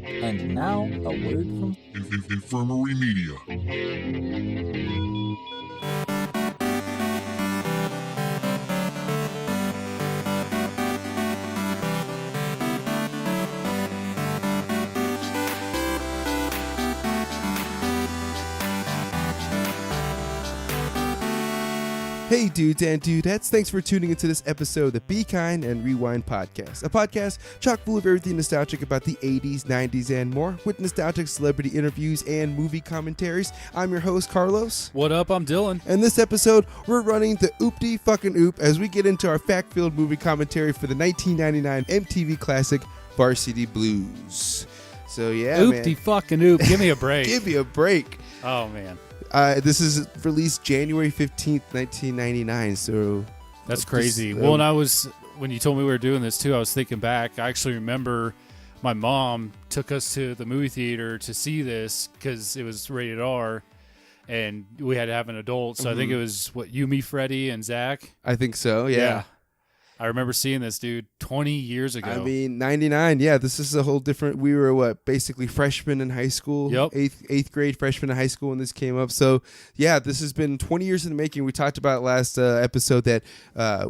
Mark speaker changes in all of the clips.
Speaker 1: And now, a word from
Speaker 2: Infirmary Media.
Speaker 3: Hey dudes and dudettes, thanks for tuning into this episode of the Be Kind and Rewind podcast, a podcast chock full of everything nostalgic about the 80s, 90s, and more, with nostalgic celebrity interviews and movie commentaries. I'm your host, Carlos.
Speaker 4: What up? I'm Dylan.
Speaker 3: And this episode, we're running the oopty fucking oop as we get into our fact-filled movie commentary for the 1999 MTV classic Varsity Blues. So yeah,
Speaker 4: Oopty fucking oop. Give me a break.
Speaker 3: Give me a break.
Speaker 4: Oh, man.
Speaker 3: This is released January 15th, 1999, so...
Speaker 4: That's crazy. Well, and when you told me we were doing this too, I was thinking back. I actually remember my mom took us to the movie theater to see this because it was rated R, and we had to have an adult. So I think it was, you, me, Freddie, and Zach?
Speaker 3: I think so, yeah.
Speaker 4: I remember seeing this, dude, 20 years ago.
Speaker 3: I mean, 99, yeah, this is a whole different... We were, basically freshmen in high school?
Speaker 4: Yep.
Speaker 3: Eighth grade freshman in high school when this came up. So, yeah, this has been 20 years in the making. We talked about last episode that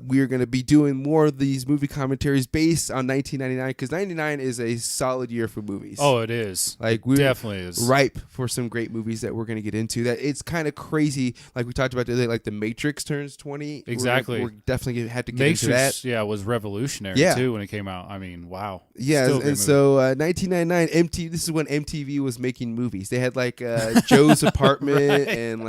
Speaker 3: we are going to be doing more of these movie commentaries based on 1999, because 99 is a solid year for movies.
Speaker 4: Oh, it is.
Speaker 3: We're
Speaker 4: definitely is.
Speaker 3: Ripe for some great movies that we're going to get into. That it's kind of crazy, like we talked about today, like The Matrix turns 20.
Speaker 4: Exactly.
Speaker 3: We're definitely had to get into that.
Speaker 4: Yeah, was revolutionary too when it came out. I mean, wow.
Speaker 3: Yeah, and so 1999 this is when MTV was making movies. They had Joe's Apartment and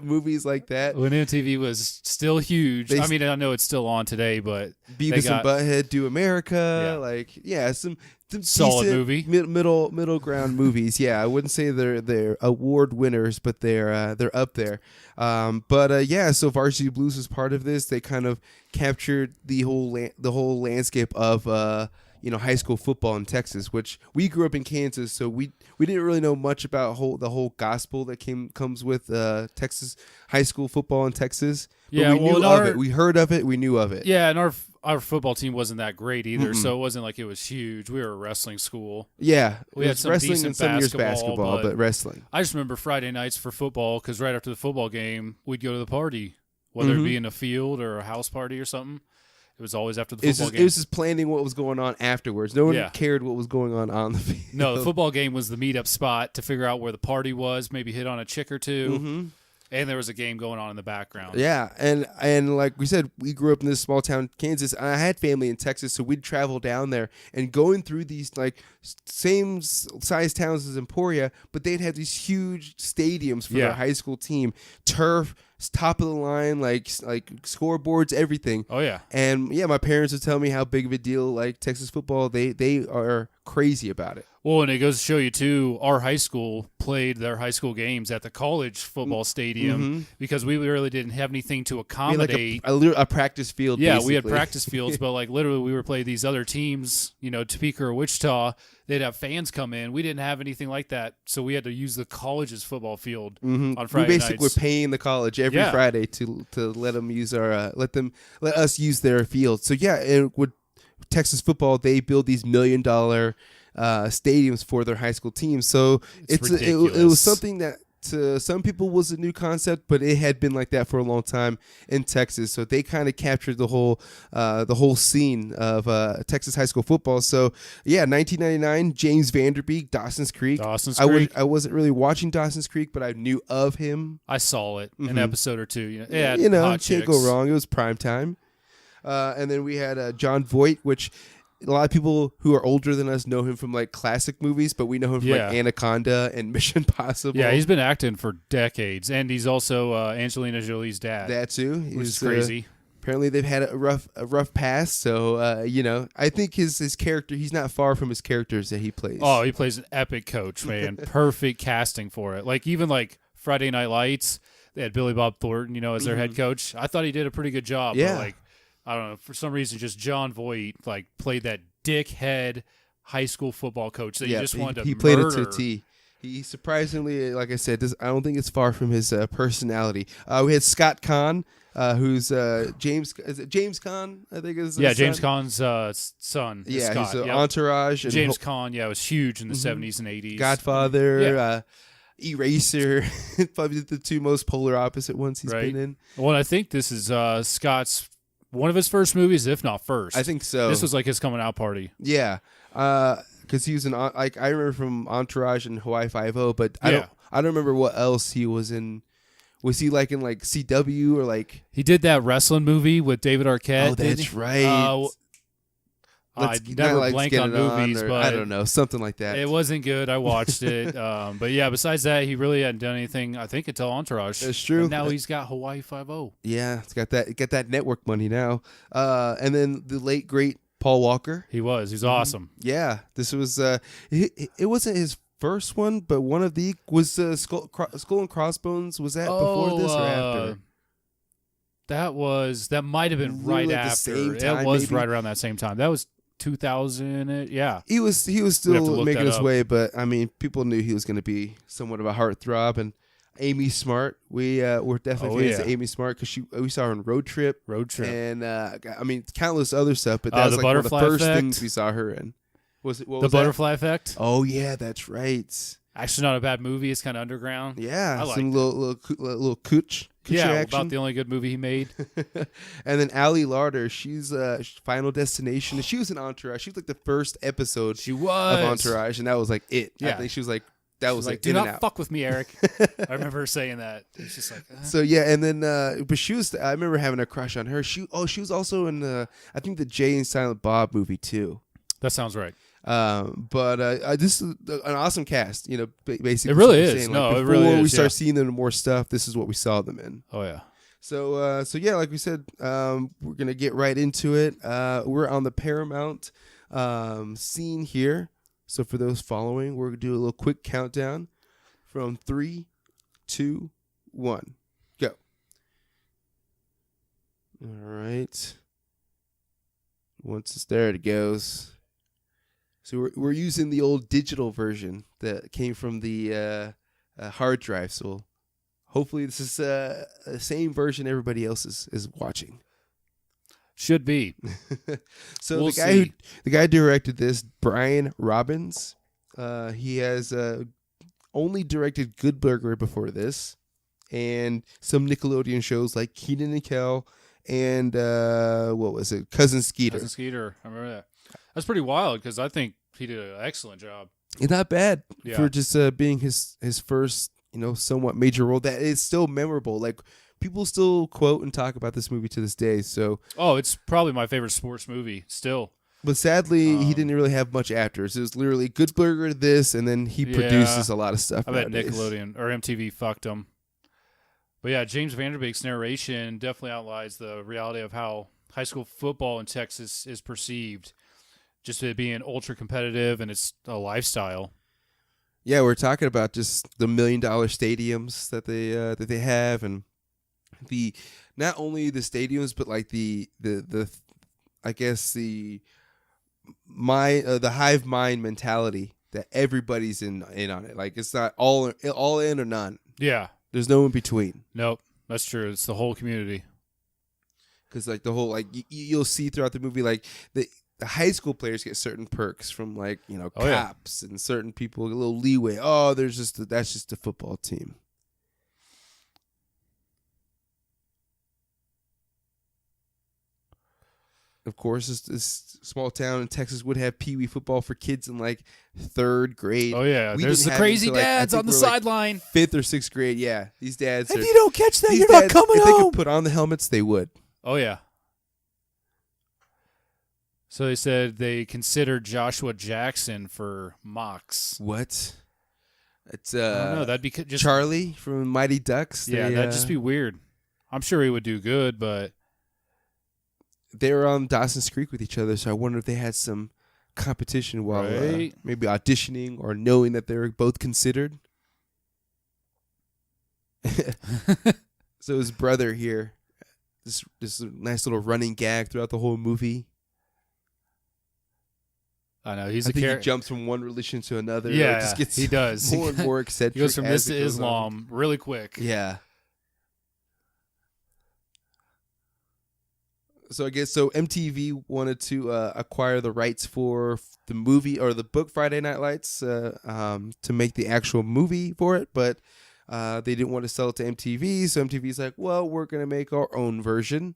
Speaker 3: movies like that.
Speaker 4: When MTV was still huge. I mean, I know it's still on today, but
Speaker 3: Beavis and Butthead Do America, some
Speaker 4: solid movie,
Speaker 3: middle ground movies. Yeah, I wouldn't say they're award winners, but they're up there. So Varsity Blues was part of this. They kind of captured the whole landscape of high school football in Texas, which we grew up in Kansas, so we didn't really know much about the whole gospel that comes with Texas high school football in Texas. But
Speaker 4: yeah,
Speaker 3: we knew of it. We heard of it. We knew of it.
Speaker 4: Yeah, and our football team wasn't that great either, so it wasn't like it was huge. We were a wrestling school.
Speaker 3: Yeah,
Speaker 4: we had some
Speaker 3: wrestling and some years basketball, but wrestling.
Speaker 4: I just remember Friday nights for football because right after the football game, we'd go to the party, whether it be in a field or a house party or something. It was always after the football game.
Speaker 3: It was just planning what was going on afterwards. No one cared what was going on the field.
Speaker 4: No, the football game was the meetup spot to figure out where the party was, maybe hit on a chick or two. And there was a game going on in the background.
Speaker 3: Yeah, and like we said, we grew up in this small town, Kansas. I had family in Texas, so we'd travel down there and going through these same size towns as Emporia, but they'd have these huge stadiums for their high school team, turf, top of the line, like scoreboards, everything.
Speaker 4: Oh yeah,
Speaker 3: and my parents would tell me how big of a deal Texas football. They are crazy about it.
Speaker 4: Well, and it goes to show you, too, our high school played their high school games at the college football stadium because we really didn't have anything to accommodate.
Speaker 3: A practice field, basically.
Speaker 4: We had practice fields, but literally we were playing these other teams, Topeka or Wichita. They'd have fans come in. We didn't have anything like that, so we had to use the college's football field on Friday nights.
Speaker 3: We basically were paying the college every Friday to let them use let us use their field. So, and with Texas football, they build these $1 million stadiums for their high school teams. So it was something that to some people was a new concept, but it had been like that for a long time in Texas. So they kind of captured the whole scene of Texas high school football. So 1999, James Vanderbeek, Dawson's Creek. I wasn't really watching Dawson's Creek, but I knew of him.
Speaker 4: I saw it an episode or two.
Speaker 3: Can't go wrong. It was prime time. And then we had John Voight, which a lot of people who are older than us know him from classic movies, but we know him from Anaconda and Mission Impossible.
Speaker 4: Yeah, he's been acting for decades, and he's also Angelina Jolie's dad.
Speaker 3: That too,
Speaker 4: which is crazy.
Speaker 3: Apparently, they've had a rough past. So I think his character, he's not far from his characters that he plays.
Speaker 4: Oh, he plays an epic coach, man. Perfect casting for it. Even Friday Night Lights, they had Billy Bob Thornton, as their head coach. I thought he did a pretty good job.
Speaker 3: Yeah.
Speaker 4: But I don't know, for some reason, just John Voight played that dickhead high school football coach that you just wanted to
Speaker 3: he played
Speaker 4: murder.
Speaker 3: it to a T. He surprisingly, like I said, I don't think it's far from his personality. We had Scott Kahn, who's James. Is it James Caan? I think is
Speaker 4: James Caan's son.
Speaker 3: Yeah,
Speaker 4: Scott.
Speaker 3: he's Entourage. And
Speaker 4: James Caan, was huge in the 70s and 80s.
Speaker 3: Godfather, Eraser, probably the two most polar opposite ones he's been in.
Speaker 4: Well, I think this is Scott's one of his first movies, if not first.
Speaker 3: I think so.
Speaker 4: This was like his coming out party.
Speaker 3: Yeah. Because he was in, like, I remember from Entourage and Hawaii Five-0, but I don't remember what else he was in. Was he like in like CW or like?
Speaker 4: He did that wrestling movie with David Arquette.
Speaker 3: Oh, that's right.
Speaker 4: I never blank on movies, but
Speaker 3: I don't know, something like that.
Speaker 4: It wasn't good. I watched it, but yeah. Besides that, he really hadn't done anything. I think until Entourage.
Speaker 3: That's true.
Speaker 4: And now he's got Hawaii Five-0.
Speaker 3: Yeah, it's got that network money now. And then the late great Paul Walker.
Speaker 4: He's awesome.
Speaker 3: Yeah, this was it wasn't his first one, but one of the was Skull and Crossbones. Was that before this or after?
Speaker 4: That might have been right
Speaker 3: like
Speaker 4: after.
Speaker 3: the same time,
Speaker 4: it was
Speaker 3: maybe?
Speaker 4: right around that same time. That was 2000. Yeah,
Speaker 3: he was still making his way, but I mean, people knew he was going to be somewhat of a heartthrob. And Amy Smart, we're definitely fans of Amy Smart because we saw her in Road Trip, and I mean, countless other stuff. But that's like one of the first things we saw her in. Was it
Speaker 4: the Butterfly Effect?
Speaker 3: Oh yeah, that's right.
Speaker 4: Actually, not a bad movie. It's kind of underground.
Speaker 3: Yeah,
Speaker 4: I
Speaker 3: some little cooch action.
Speaker 4: About the only good movie he made.
Speaker 3: And then Ali Larder, she's Final Destination. She was in Entourage. She was like the first episode.
Speaker 4: She was
Speaker 3: of Entourage, and that was like it.
Speaker 4: Yeah.
Speaker 3: I think she was like that was like
Speaker 4: do
Speaker 3: in
Speaker 4: not
Speaker 3: and out.
Speaker 4: fuck with me, Eric. I remember her saying that. It's just like
Speaker 3: So yeah, and then but she was. I remember having a crush on her. She was also in I think the Jay and Silent Bob movie too.
Speaker 4: That sounds right.
Speaker 3: But this is an awesome cast. You know, basically
Speaker 4: it really is.
Speaker 3: Saying,
Speaker 4: No,
Speaker 3: like,
Speaker 4: it really is.
Speaker 3: Before we start seeing them in more stuff, this is what we saw them in.
Speaker 4: Oh yeah.
Speaker 3: So yeah, like we said, we're gonna get right into it. We're on the Paramount scene here. So for those following, we're gonna do a little quick countdown from 3, 2, 1, go. All right. Once it's there, it goes. So we're using the old digital version that came from the hard drive. So hopefully this is the same version everybody else is watching.
Speaker 4: Should be.
Speaker 3: So the guy who directed this, Brian Robbins, he has only directed Good Burger before this, and some Nickelodeon shows like Keenan and Kel, and what was it, Cousin Skeeter.
Speaker 4: Cousin Skeeter, I remember that. That's pretty wild because I think he did an excellent job.
Speaker 3: It's not bad for just being his first, somewhat major role that is still memorable. Like, people still quote and talk about this movie to this day. So,
Speaker 4: it's probably my favorite sports movie still.
Speaker 3: But sadly, he didn't really have much after. So it was literally Good Burger, this, and then he produces a lot of stuff.
Speaker 4: I bet
Speaker 3: nowadays.
Speaker 4: Nickelodeon or MTV fucked him. But yeah, James Vanderbeek's narration definitely outlines the reality of how high school football in Texas is perceived. Just it being ultra competitive, and it's a lifestyle.
Speaker 3: Yeah, we're talking about just the $1 million stadiums that they have, and the not only the stadiums, but like the I guess the hive mind mentality that everybody's in on it. Like, it's not all in or none.
Speaker 4: Yeah,
Speaker 3: there's no in between.
Speaker 4: Nope, that's true. It's the whole community.
Speaker 3: Because like the whole you'll see throughout the movie, like the high school players get certain perks from cops and certain people, a little leeway. Oh, that's just a football team. Of course, this small town in Texas would have Pee Wee football for kids in like 3rd grade.
Speaker 4: Oh yeah,
Speaker 3: there's
Speaker 4: the crazy dads on the sideline.
Speaker 3: 5th or 6th grade, yeah. These dads.
Speaker 4: If you don't catch that, you're
Speaker 3: not
Speaker 4: coming
Speaker 3: home. If they could put on the helmets, they would.
Speaker 4: Oh yeah. So they said they considered Joshua Jackson for Mox.
Speaker 3: What? It's
Speaker 4: I don't know. That'd be just
Speaker 3: Charlie from Mighty Ducks.
Speaker 4: Yeah, that'd just be weird. I'm sure he would do good, but
Speaker 3: they were on Dawson's Creek with each other, so I wonder if they had some competition while maybe auditioning or knowing that they were both considered. So his brother here, this nice little running gag throughout the whole movie.
Speaker 4: I know he's
Speaker 3: I
Speaker 4: a
Speaker 3: think he
Speaker 4: character.
Speaker 3: jumps from one religion to another.
Speaker 4: Yeah,
Speaker 3: It just gets
Speaker 4: he does.
Speaker 3: more and more eccentric.
Speaker 4: He goes from
Speaker 3: as
Speaker 4: this to
Speaker 3: it goes on.
Speaker 4: Islam really quick.
Speaker 3: Yeah. So I guess MTV wanted to acquire the rights for the movie or the book Friday Night Lights to make the actual movie for it, but they didn't want to sell it to MTV. So MTV's like, well, we're gonna make our own version,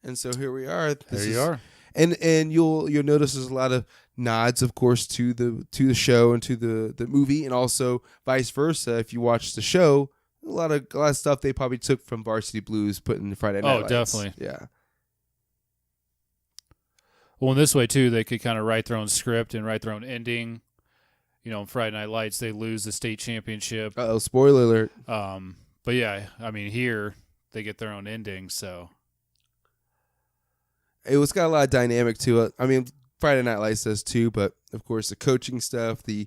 Speaker 3: and so here we are.
Speaker 4: There you are.
Speaker 3: And you'll notice there's a lot of nods, of course, to the show and to the movie, and also vice versa. If you watch the show, a lot of stuff they probably took from Varsity Blues, put in Friday Night Lights.
Speaker 4: Definitely.
Speaker 3: Yeah.
Speaker 4: Well, in this way too, they could kind of write their own script and write their own ending. You know, in Friday Night Lights, they lose the state championship.
Speaker 3: Oh, spoiler alert.
Speaker 4: But yeah, I mean, here they get their own ending. So
Speaker 3: It's got a lot of dynamic to it. I mean, Friday Night Lights does too, but of course the coaching stuff, the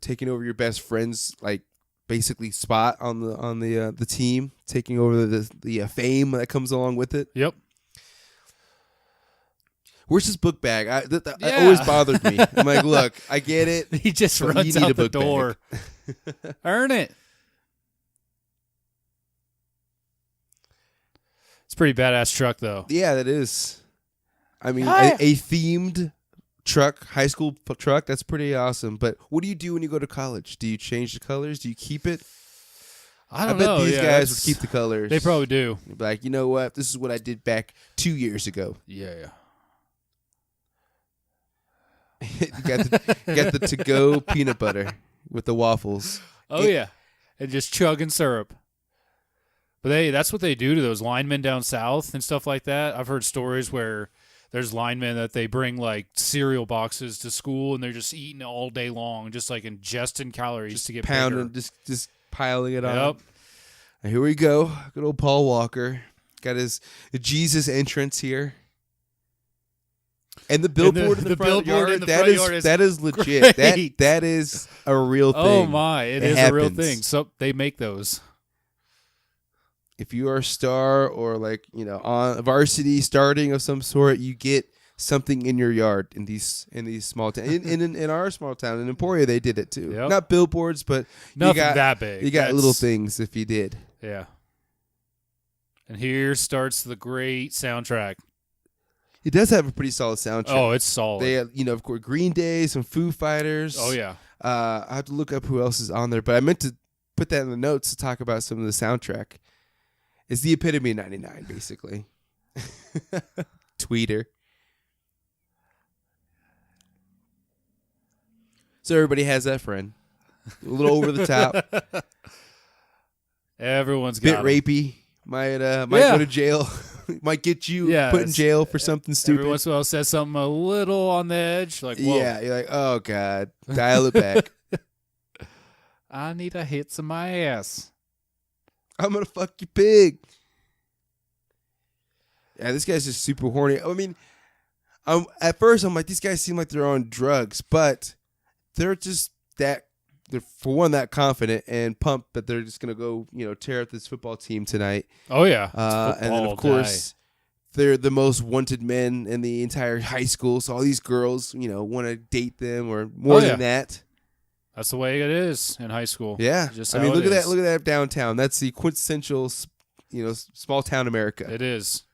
Speaker 3: taking over your best friend's like basically spot on the team, taking over the fame that comes along with it.
Speaker 4: Yep.
Speaker 3: Where's his book bag? That always bothered me. I'm like, look, I get it.
Speaker 4: He just
Speaker 3: but
Speaker 4: runs
Speaker 3: you need
Speaker 4: out
Speaker 3: a
Speaker 4: the
Speaker 3: book
Speaker 4: door. Earn it. It's a pretty badass truck, though.
Speaker 3: Yeah, that is. I mean,
Speaker 4: Hi.
Speaker 3: a themed truck, high school truck, that's pretty awesome. But what do you do when you go to college? Do you change the colors? Do you keep it?
Speaker 4: I don't
Speaker 3: bet
Speaker 4: know.
Speaker 3: these
Speaker 4: Yeah,
Speaker 3: guys would keep the colors.
Speaker 4: They probably do.
Speaker 3: They'd be like, you know what? This is what I did back 2 years ago.
Speaker 4: Yeah.
Speaker 3: You got the to-go peanut butter with the waffles.
Speaker 4: Oh, yeah. And just chugging syrup. But that's what they do to those linemen down south and stuff like that. I've heard stories where there's linemen that they bring like cereal boxes to school and they're just eating all day long, just like ingesting calories
Speaker 3: Just
Speaker 4: to get
Speaker 3: pounding,
Speaker 4: bigger.
Speaker 3: just piling it on.
Speaker 4: Yep.
Speaker 3: And here we go. Good old Paul Walker. Got his Jesus entrance here. And the billboard in the front
Speaker 4: billboard
Speaker 3: yard,
Speaker 4: in the front yard is
Speaker 3: that is legit.
Speaker 4: great.
Speaker 3: That is a real thing.
Speaker 4: Oh my, it is a real
Speaker 3: happens.
Speaker 4: thing. So they make those.
Speaker 3: If you are a star or like, on varsity starting of some sort, you get something in your yard in these small towns. In our small town in Emporia, they did it too.
Speaker 4: Yep.
Speaker 3: Not billboards, but
Speaker 4: Nothing
Speaker 3: you got
Speaker 4: that big.
Speaker 3: You got
Speaker 4: That's-
Speaker 3: little things if you did.
Speaker 4: Yeah. And here starts the great soundtrack.
Speaker 3: It does have a pretty solid soundtrack.
Speaker 4: Oh, it's solid.
Speaker 3: They have, of course, Green Day, some Foo Fighters.
Speaker 4: Oh yeah.
Speaker 3: I have to look up who else is on there, but I meant to put that in the notes to talk about some of the soundtrack. It's the epitome of 99, basically. Tweeter. So everybody has that friend. A little over the top.
Speaker 4: Everyone's
Speaker 3: Bit
Speaker 4: got 'em.
Speaker 3: rapey. Might
Speaker 4: Yeah.
Speaker 3: go to jail. Might get you put in
Speaker 4: it's-
Speaker 3: jail for something stupid.
Speaker 4: Every once in a while says something a little on the edge, like, whoa,
Speaker 3: Yeah, you're like, oh God, dial it back.
Speaker 4: I need to hit some my ass.
Speaker 3: I'm gonna fuck you, pig. Yeah, this guy's just super horny. I mean, at first I'm like, these guys seem like they're on drugs, but they're just they're for one that confident and pumped that they're just gonna go, tear up this football team tonight.
Speaker 4: Oh yeah. It's
Speaker 3: And then
Speaker 4: football
Speaker 3: of course they're the most wanted men in the entire high school, so all these girls, want to date them or more
Speaker 4: Oh, yeah.
Speaker 3: than that.
Speaker 4: That's the way it is in high school.
Speaker 3: Yeah,
Speaker 4: Just
Speaker 3: I
Speaker 4: how
Speaker 3: mean,
Speaker 4: it
Speaker 3: look at that!
Speaker 4: is.
Speaker 3: Look at that downtown. That's the quintessential, small town America.
Speaker 4: It is.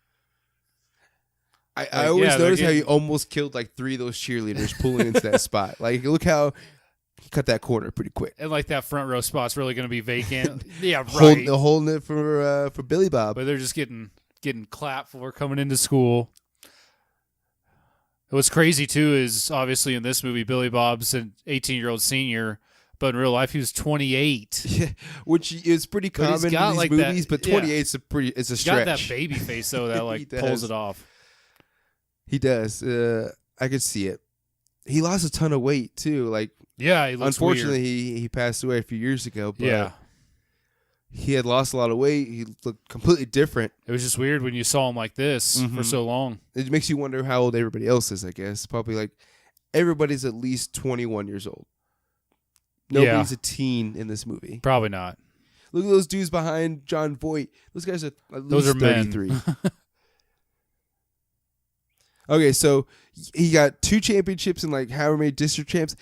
Speaker 3: I always
Speaker 4: they're
Speaker 3: notice how
Speaker 4: getting-
Speaker 3: you almost killed like 3 of those cheerleaders pulling into that spot. Like, look how he cut that corner pretty quick.
Speaker 4: And like that front row spot's really going to be vacant. Yeah, right.
Speaker 3: Holding it for Billy Bob.
Speaker 4: But they're just getting clapped for coming into school. What's crazy too is obviously in this movie Billy Bob's an 18-year-old senior, but in real life he was 28.
Speaker 3: Yeah, which is pretty
Speaker 4: But he's
Speaker 3: common in
Speaker 4: got,
Speaker 3: these
Speaker 4: like, that-
Speaker 3: movies. But
Speaker 4: yeah.
Speaker 3: 28 is it's a
Speaker 4: He's
Speaker 3: stretch.
Speaker 4: got that baby face though that
Speaker 3: He
Speaker 4: like
Speaker 3: does.
Speaker 4: pulls it off.
Speaker 3: He does. I could see it. He lost a ton of weight too. Like,
Speaker 4: Yeah, he looks
Speaker 3: unfortunately,
Speaker 4: weird.
Speaker 3: he passed away a few years ago. But
Speaker 4: Yeah.
Speaker 3: he had lost a lot of weight. He looked completely different.
Speaker 4: It was just weird when you saw him like this for so long.
Speaker 3: It makes you wonder how old everybody else is, I guess. Probably like everybody's at least 21 years old. Nobody's a teen in this movie.
Speaker 4: Probably not.
Speaker 3: Look at those dudes behind John Voight. Those guys are at
Speaker 4: Those
Speaker 3: least
Speaker 4: are men.
Speaker 3: 33. Okay, so he got 2 championships and like however many district champs.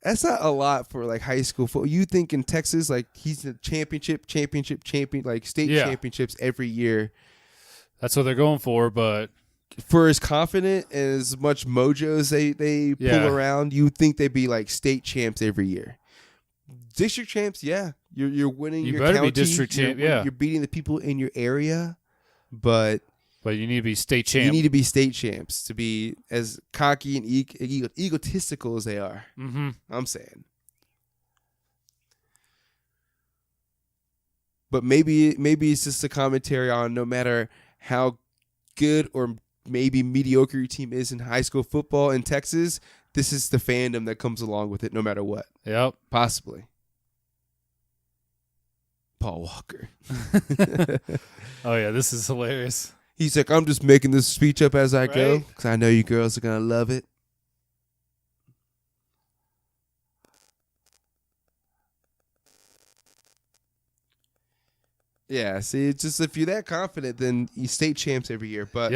Speaker 3: That's not a lot for like high school football. You think in Texas, like he's the championship, like state championships every year.
Speaker 4: That's what they're going for, but
Speaker 3: for as confident and as much mojo as they pull around, you would think they'd be like state champs every year. District champs, yeah, you're winning.
Speaker 4: You
Speaker 3: your
Speaker 4: better
Speaker 3: county,
Speaker 4: be district champ. Yeah,
Speaker 3: you're beating the people in your area, but
Speaker 4: you need to be state champ.
Speaker 3: You need to be state champs to be as cocky and egotistical as they are.
Speaker 4: Mm-hmm.
Speaker 3: I'm saying. But maybe it's just a commentary on no matter how good or maybe mediocre your team is in high school football in Texas, this is the fandom that comes along with it no matter what.
Speaker 4: Yep.
Speaker 3: Possibly. Paul Walker.
Speaker 4: Oh, yeah, this is hilarious.
Speaker 3: He's like, I'm just making this speech up as I go because I know you girls are going to love it. Yeah, see, it's just if you're that confident, then you state champs every year. But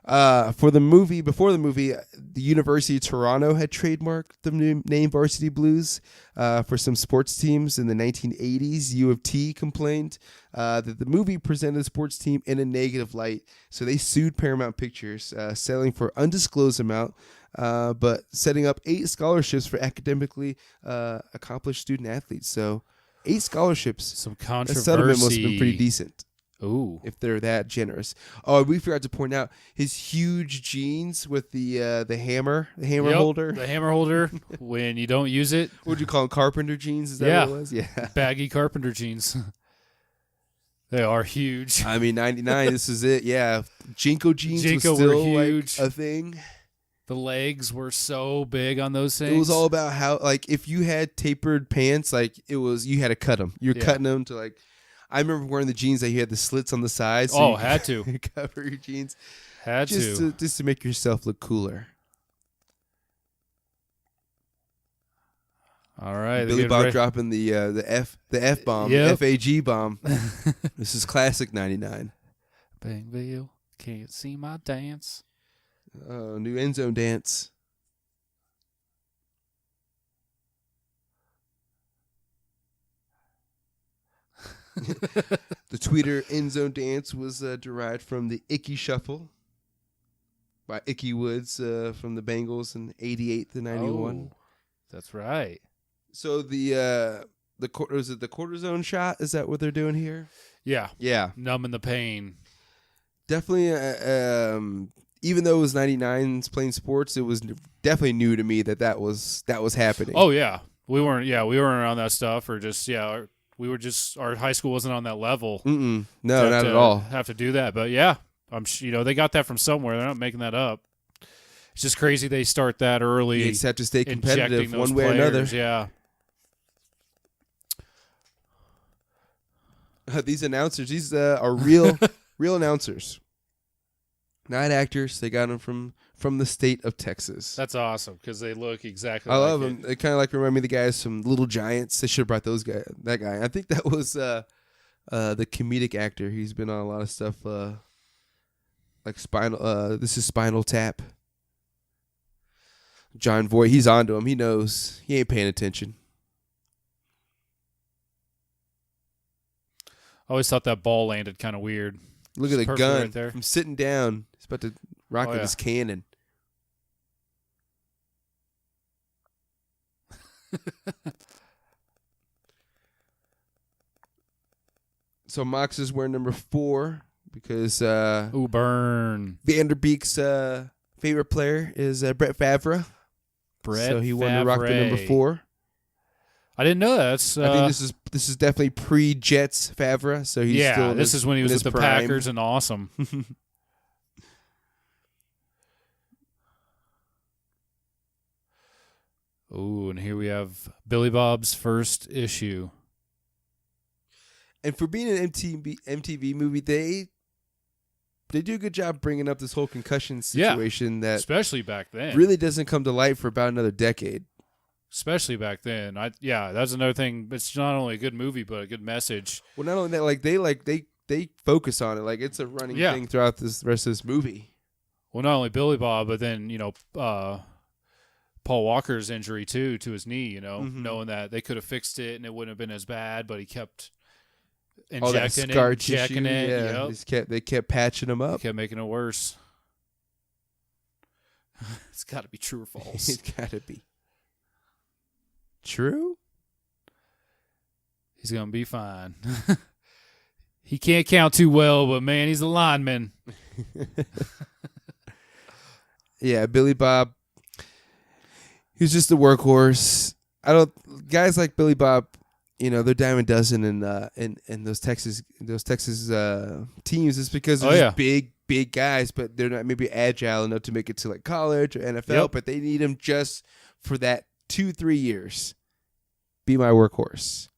Speaker 3: before the movie, the University of Toronto had trademarked the name Varsity Blues for some sports teams in the 1980s. U of T complained that the movie presented the sports team in a negative light, so they sued Paramount Pictures, selling for undisclosed amount, but setting up 8 scholarships for academically accomplished student athletes. So 8 scholarships.
Speaker 4: Some controversy.
Speaker 3: That settlement must have been pretty decent.
Speaker 4: Ooh.
Speaker 3: If they're that generous. Oh, we forgot to point out his huge jeans with the hammer holder.
Speaker 4: The hammer holder when you don't use it.
Speaker 3: What would you call them? Carpenter jeans? Is that what it was? Yeah.
Speaker 4: Baggy carpenter jeans. They are huge.
Speaker 3: I mean, 99, this is it. Yeah. Jinko jeans was still
Speaker 4: were huge.
Speaker 3: Like a thing.
Speaker 4: The legs were so big on those things.
Speaker 3: It was all about how, like, if you had tapered pants, like, you had to cut them. You're cutting them to, like, I remember wearing the jeans that you had the slits on the sides. So
Speaker 4: had to.
Speaker 3: Cover your jeans.
Speaker 4: Just
Speaker 3: to make yourself look cooler.
Speaker 4: All right.
Speaker 3: Billy Bob dropping the F bomb, the FAG bomb. This is classic 99.
Speaker 4: Bangville, can't see my dance.
Speaker 3: New end zone dance. The Tweeter end zone dance was derived from the Icky Shuffle by Icky Woods from the Bengals in 88 to 91.
Speaker 4: Oh, that's right.
Speaker 3: So was it the quarter zone shot? Is that what they're doing here?
Speaker 4: Yeah.
Speaker 3: Yeah.
Speaker 4: Numbing the pain.
Speaker 3: Definitely even though it was 99's playing sports, it was definitely new to me that was happening.
Speaker 4: Oh yeah. We weren't around that stuff or just we were just, our high school wasn't on that level.
Speaker 3: No, not at all.
Speaker 4: Have to do that, but yeah, they got that from somewhere. They're not making that up. It's just crazy they start that early.
Speaker 3: You just have to stay competitive one way or another.
Speaker 4: Yeah.
Speaker 3: These announcers, these are real announcers, not actors. They got them from the state of Texas.
Speaker 4: That's awesome because they look exactly.
Speaker 3: I love them. They kind of like remind me of the guys from Little Giants. They should have brought that guy. I think that was the comedic actor. He's been on a lot of stuff like Spinal. This is Spinal Tap. John Voight. He's onto him. He knows. He ain't paying attention.
Speaker 4: I always thought that ball landed kind of weird.
Speaker 3: Look at the gun
Speaker 4: right there.
Speaker 3: from sitting down. He's about to rock with his cannon. So Mox is wearing number 4 because
Speaker 4: burn.
Speaker 3: Vanderbeek's favorite player is Brett Favre. So he wanted to rock the number 4.
Speaker 4: I didn't know that.
Speaker 3: I think this is definitely pre-Jets Favre. So he's still
Speaker 4: this is when he was with the
Speaker 3: prime.
Speaker 4: Packers and awesome. Ooh, and here we have Billy Bob's first issue.
Speaker 3: And for being an MTV movie, they do a good job bringing up this whole concussion situation that
Speaker 4: especially back then
Speaker 3: really doesn't come to light for about another decade.
Speaker 4: Especially back then. That's another thing. It's not only a good movie, but a good message.
Speaker 3: Well, not only that, they focus on it. Like, it's a running thing throughout the rest of this movie.
Speaker 4: Well, not only Billy Bob, but then, Paul Walker's injury, too, to his knee, knowing that they could have fixed it and it wouldn't have been as bad, but he kept injecting it.
Speaker 3: Yeah, they kept patching him up.
Speaker 4: Kept making it worse. It's got to be true or false.
Speaker 3: It's got to be. True?
Speaker 4: He's going to be fine. He can't count too well, but, man, he's a lineman.
Speaker 3: Yeah, Billy Bob. He's just a workhorse. Guys like Billy Bob, they're dime a dozen in those Texas teams. It's because they're just big guys, but they're not maybe agile enough to make it to like college or NFL. But they need them just for that 2-3 years. Be my workhorse.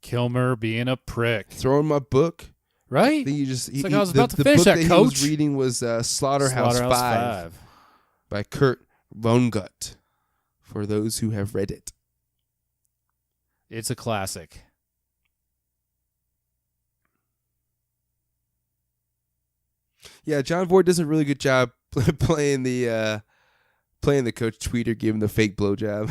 Speaker 4: Kilmer being a prick.
Speaker 3: Throwing my book.
Speaker 4: Right?
Speaker 3: Then you just,
Speaker 4: I was about to finish that, Coach.
Speaker 3: The book that he was reading was Slaughterhouse 5 by Kurt Vonnegut, for those who have read it.
Speaker 4: It's a classic.
Speaker 3: Yeah, John Voight does a really good job playing the coach. Tweeter gave him the fake blowjob.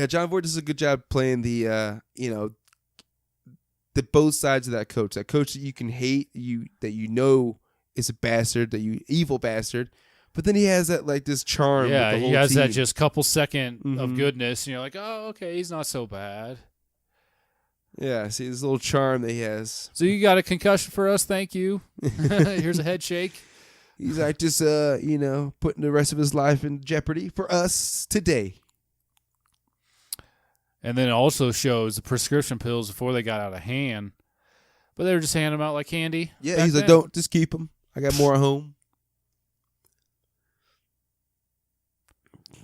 Speaker 3: John Voight does a good job playing the both sides of that coach. That coach that you can hate, that is a bastard, evil bastard. But then he has that this charm.
Speaker 4: Yeah,
Speaker 3: with the whole
Speaker 4: he has
Speaker 3: team.
Speaker 4: that just couple second of goodness, and you're like, oh, okay, he's not so bad.
Speaker 3: Yeah, see this little charm that he has.
Speaker 4: So you got a concussion for us? Thank you. Here's a head shake.
Speaker 3: He's like just putting the rest of his life in jeopardy for us today.
Speaker 4: And then it also shows the prescription pills before they got out of hand. But they were just handing them out like candy.
Speaker 3: Yeah, he's like, don't, just keep them. I got more at home.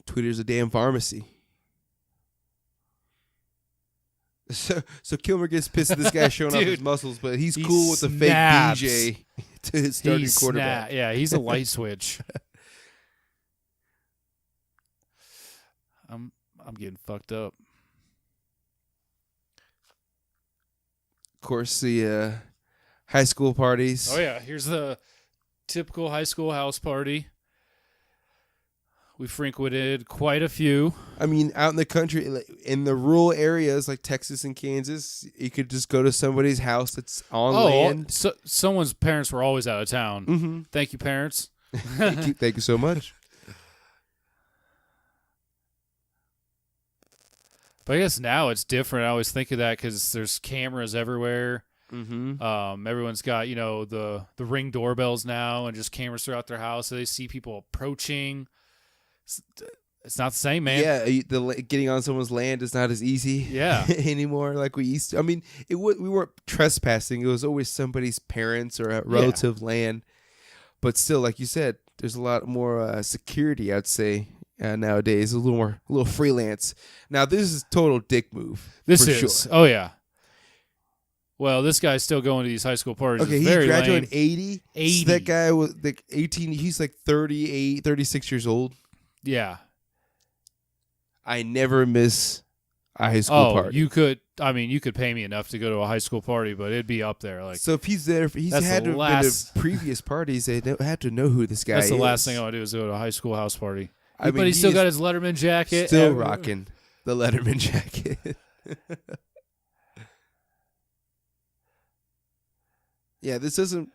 Speaker 3: Twitter's a damn pharmacy. So Kilmer gets pissed at this guy showing off his muscles, but he's cool with the fake DJ to his starting quarterback.
Speaker 4: Yeah, he's a light switch. I'm getting fucked up.
Speaker 3: Of course, the high school parties.
Speaker 4: Oh, yeah. Here's the typical high school house party. We frequented quite a few.
Speaker 3: I mean, out in the country, in the rural areas like Texas and Kansas, you could just go to somebody's house that's on land.
Speaker 4: So someone's parents were always out of town.
Speaker 3: Mm-hmm.
Speaker 4: Thank you, parents.
Speaker 3: Thank you so much.
Speaker 4: But I guess now it's different. I always think of that because there's cameras everywhere.
Speaker 3: Mm-hmm.
Speaker 4: Everyone's got the Ring doorbells now and just cameras throughout their house, so they see people approaching. It's not the same, man.
Speaker 3: Yeah, getting on someone's land is not as easy anymore like we used to. I mean, we weren't trespassing. It was always somebody's parents or a relative land. But still, like you said, there's a lot more security, I'd say, nowadays. A little freelance. Now, this is total dick move.
Speaker 4: This is. Sure. Oh, yeah. Well, this guy's still going to these high school parties.
Speaker 3: Okay,
Speaker 4: he
Speaker 3: graduated 80.
Speaker 4: 80.
Speaker 3: So that guy was like 18. He's like 38, 36 years old.
Speaker 4: Yeah.
Speaker 3: I never miss a high school party.
Speaker 4: You could pay me enough to go to a high school party, but it'd be up there. Like,
Speaker 3: so if he's there, he's had to have been to previous parties. They had to know who this guy is.
Speaker 4: That's the last thing I want to do is go to a high school house party.
Speaker 3: But
Speaker 4: he's still got his Letterman jacket.
Speaker 3: Still rocking the Letterman jacket. Yeah, this doesn't.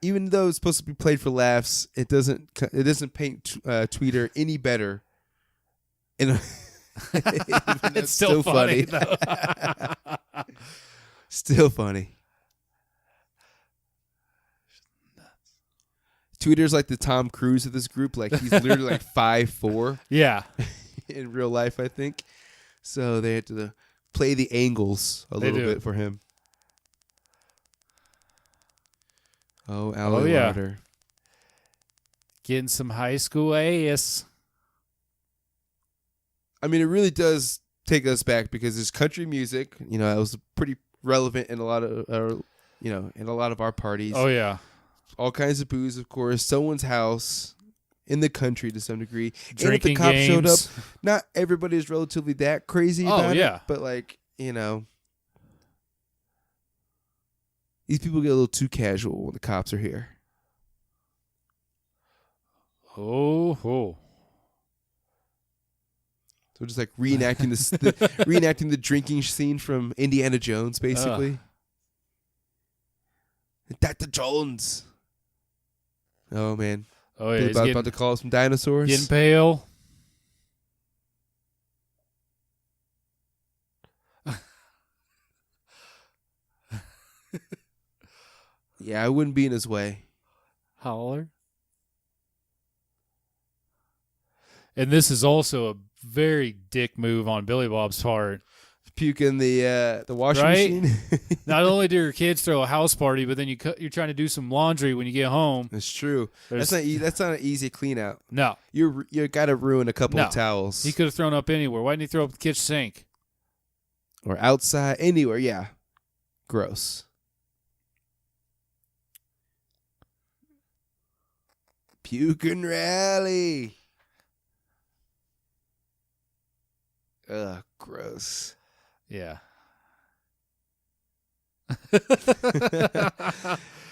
Speaker 3: Even though it's supposed to be played for laughs, it doesn't paint Tweeter any better.
Speaker 4: It's still funny though.
Speaker 3: Still funny. Tweeter's like the Tom Cruise of this group. Like he's literally like 5'4".
Speaker 4: Yeah.
Speaker 3: In real life, I think. So they had to play the angles a little bit for him. Oh, Allie Lauder.
Speaker 4: Getting some high school ass.
Speaker 3: I mean, it really does take us back because there's country music. It was pretty relevant in a lot of, in a lot of our parties.
Speaker 4: Oh yeah.
Speaker 3: All kinds of booze, of course. Someone's house in the country to some degree.
Speaker 4: Drinking
Speaker 3: and if the cops
Speaker 4: games.
Speaker 3: showed up, not everybody is relatively that crazy about it.
Speaker 4: Yeah.
Speaker 3: But like, These people get a little too casual when the cops are here.
Speaker 4: Oh.
Speaker 3: So just like reenacting reenacting the drinking scene from Indiana Jones, basically. Dr. Jones. Oh man.
Speaker 4: Oh yeah,
Speaker 3: About to call some dinosaurs.
Speaker 4: Getting pale.
Speaker 3: Yeah, I wouldn't be in his way.
Speaker 4: Holler. And this is also a very dick move on Billy Bob's part.
Speaker 3: Puke in the washing
Speaker 4: Right?
Speaker 3: machine.
Speaker 4: Not only do your kids throw a house party, but then you're trying to do some laundry when you get home.
Speaker 3: That's true. That's not an easy clean out.
Speaker 4: No.
Speaker 3: You got to ruin a couple
Speaker 4: No.
Speaker 3: of towels.
Speaker 4: He could have thrown up anywhere. Why didn't he throw up the kitchen sink?
Speaker 3: Or outside, anywhere. Yeah. Gross. Puke and rally. Ugh, gross.
Speaker 4: Yeah.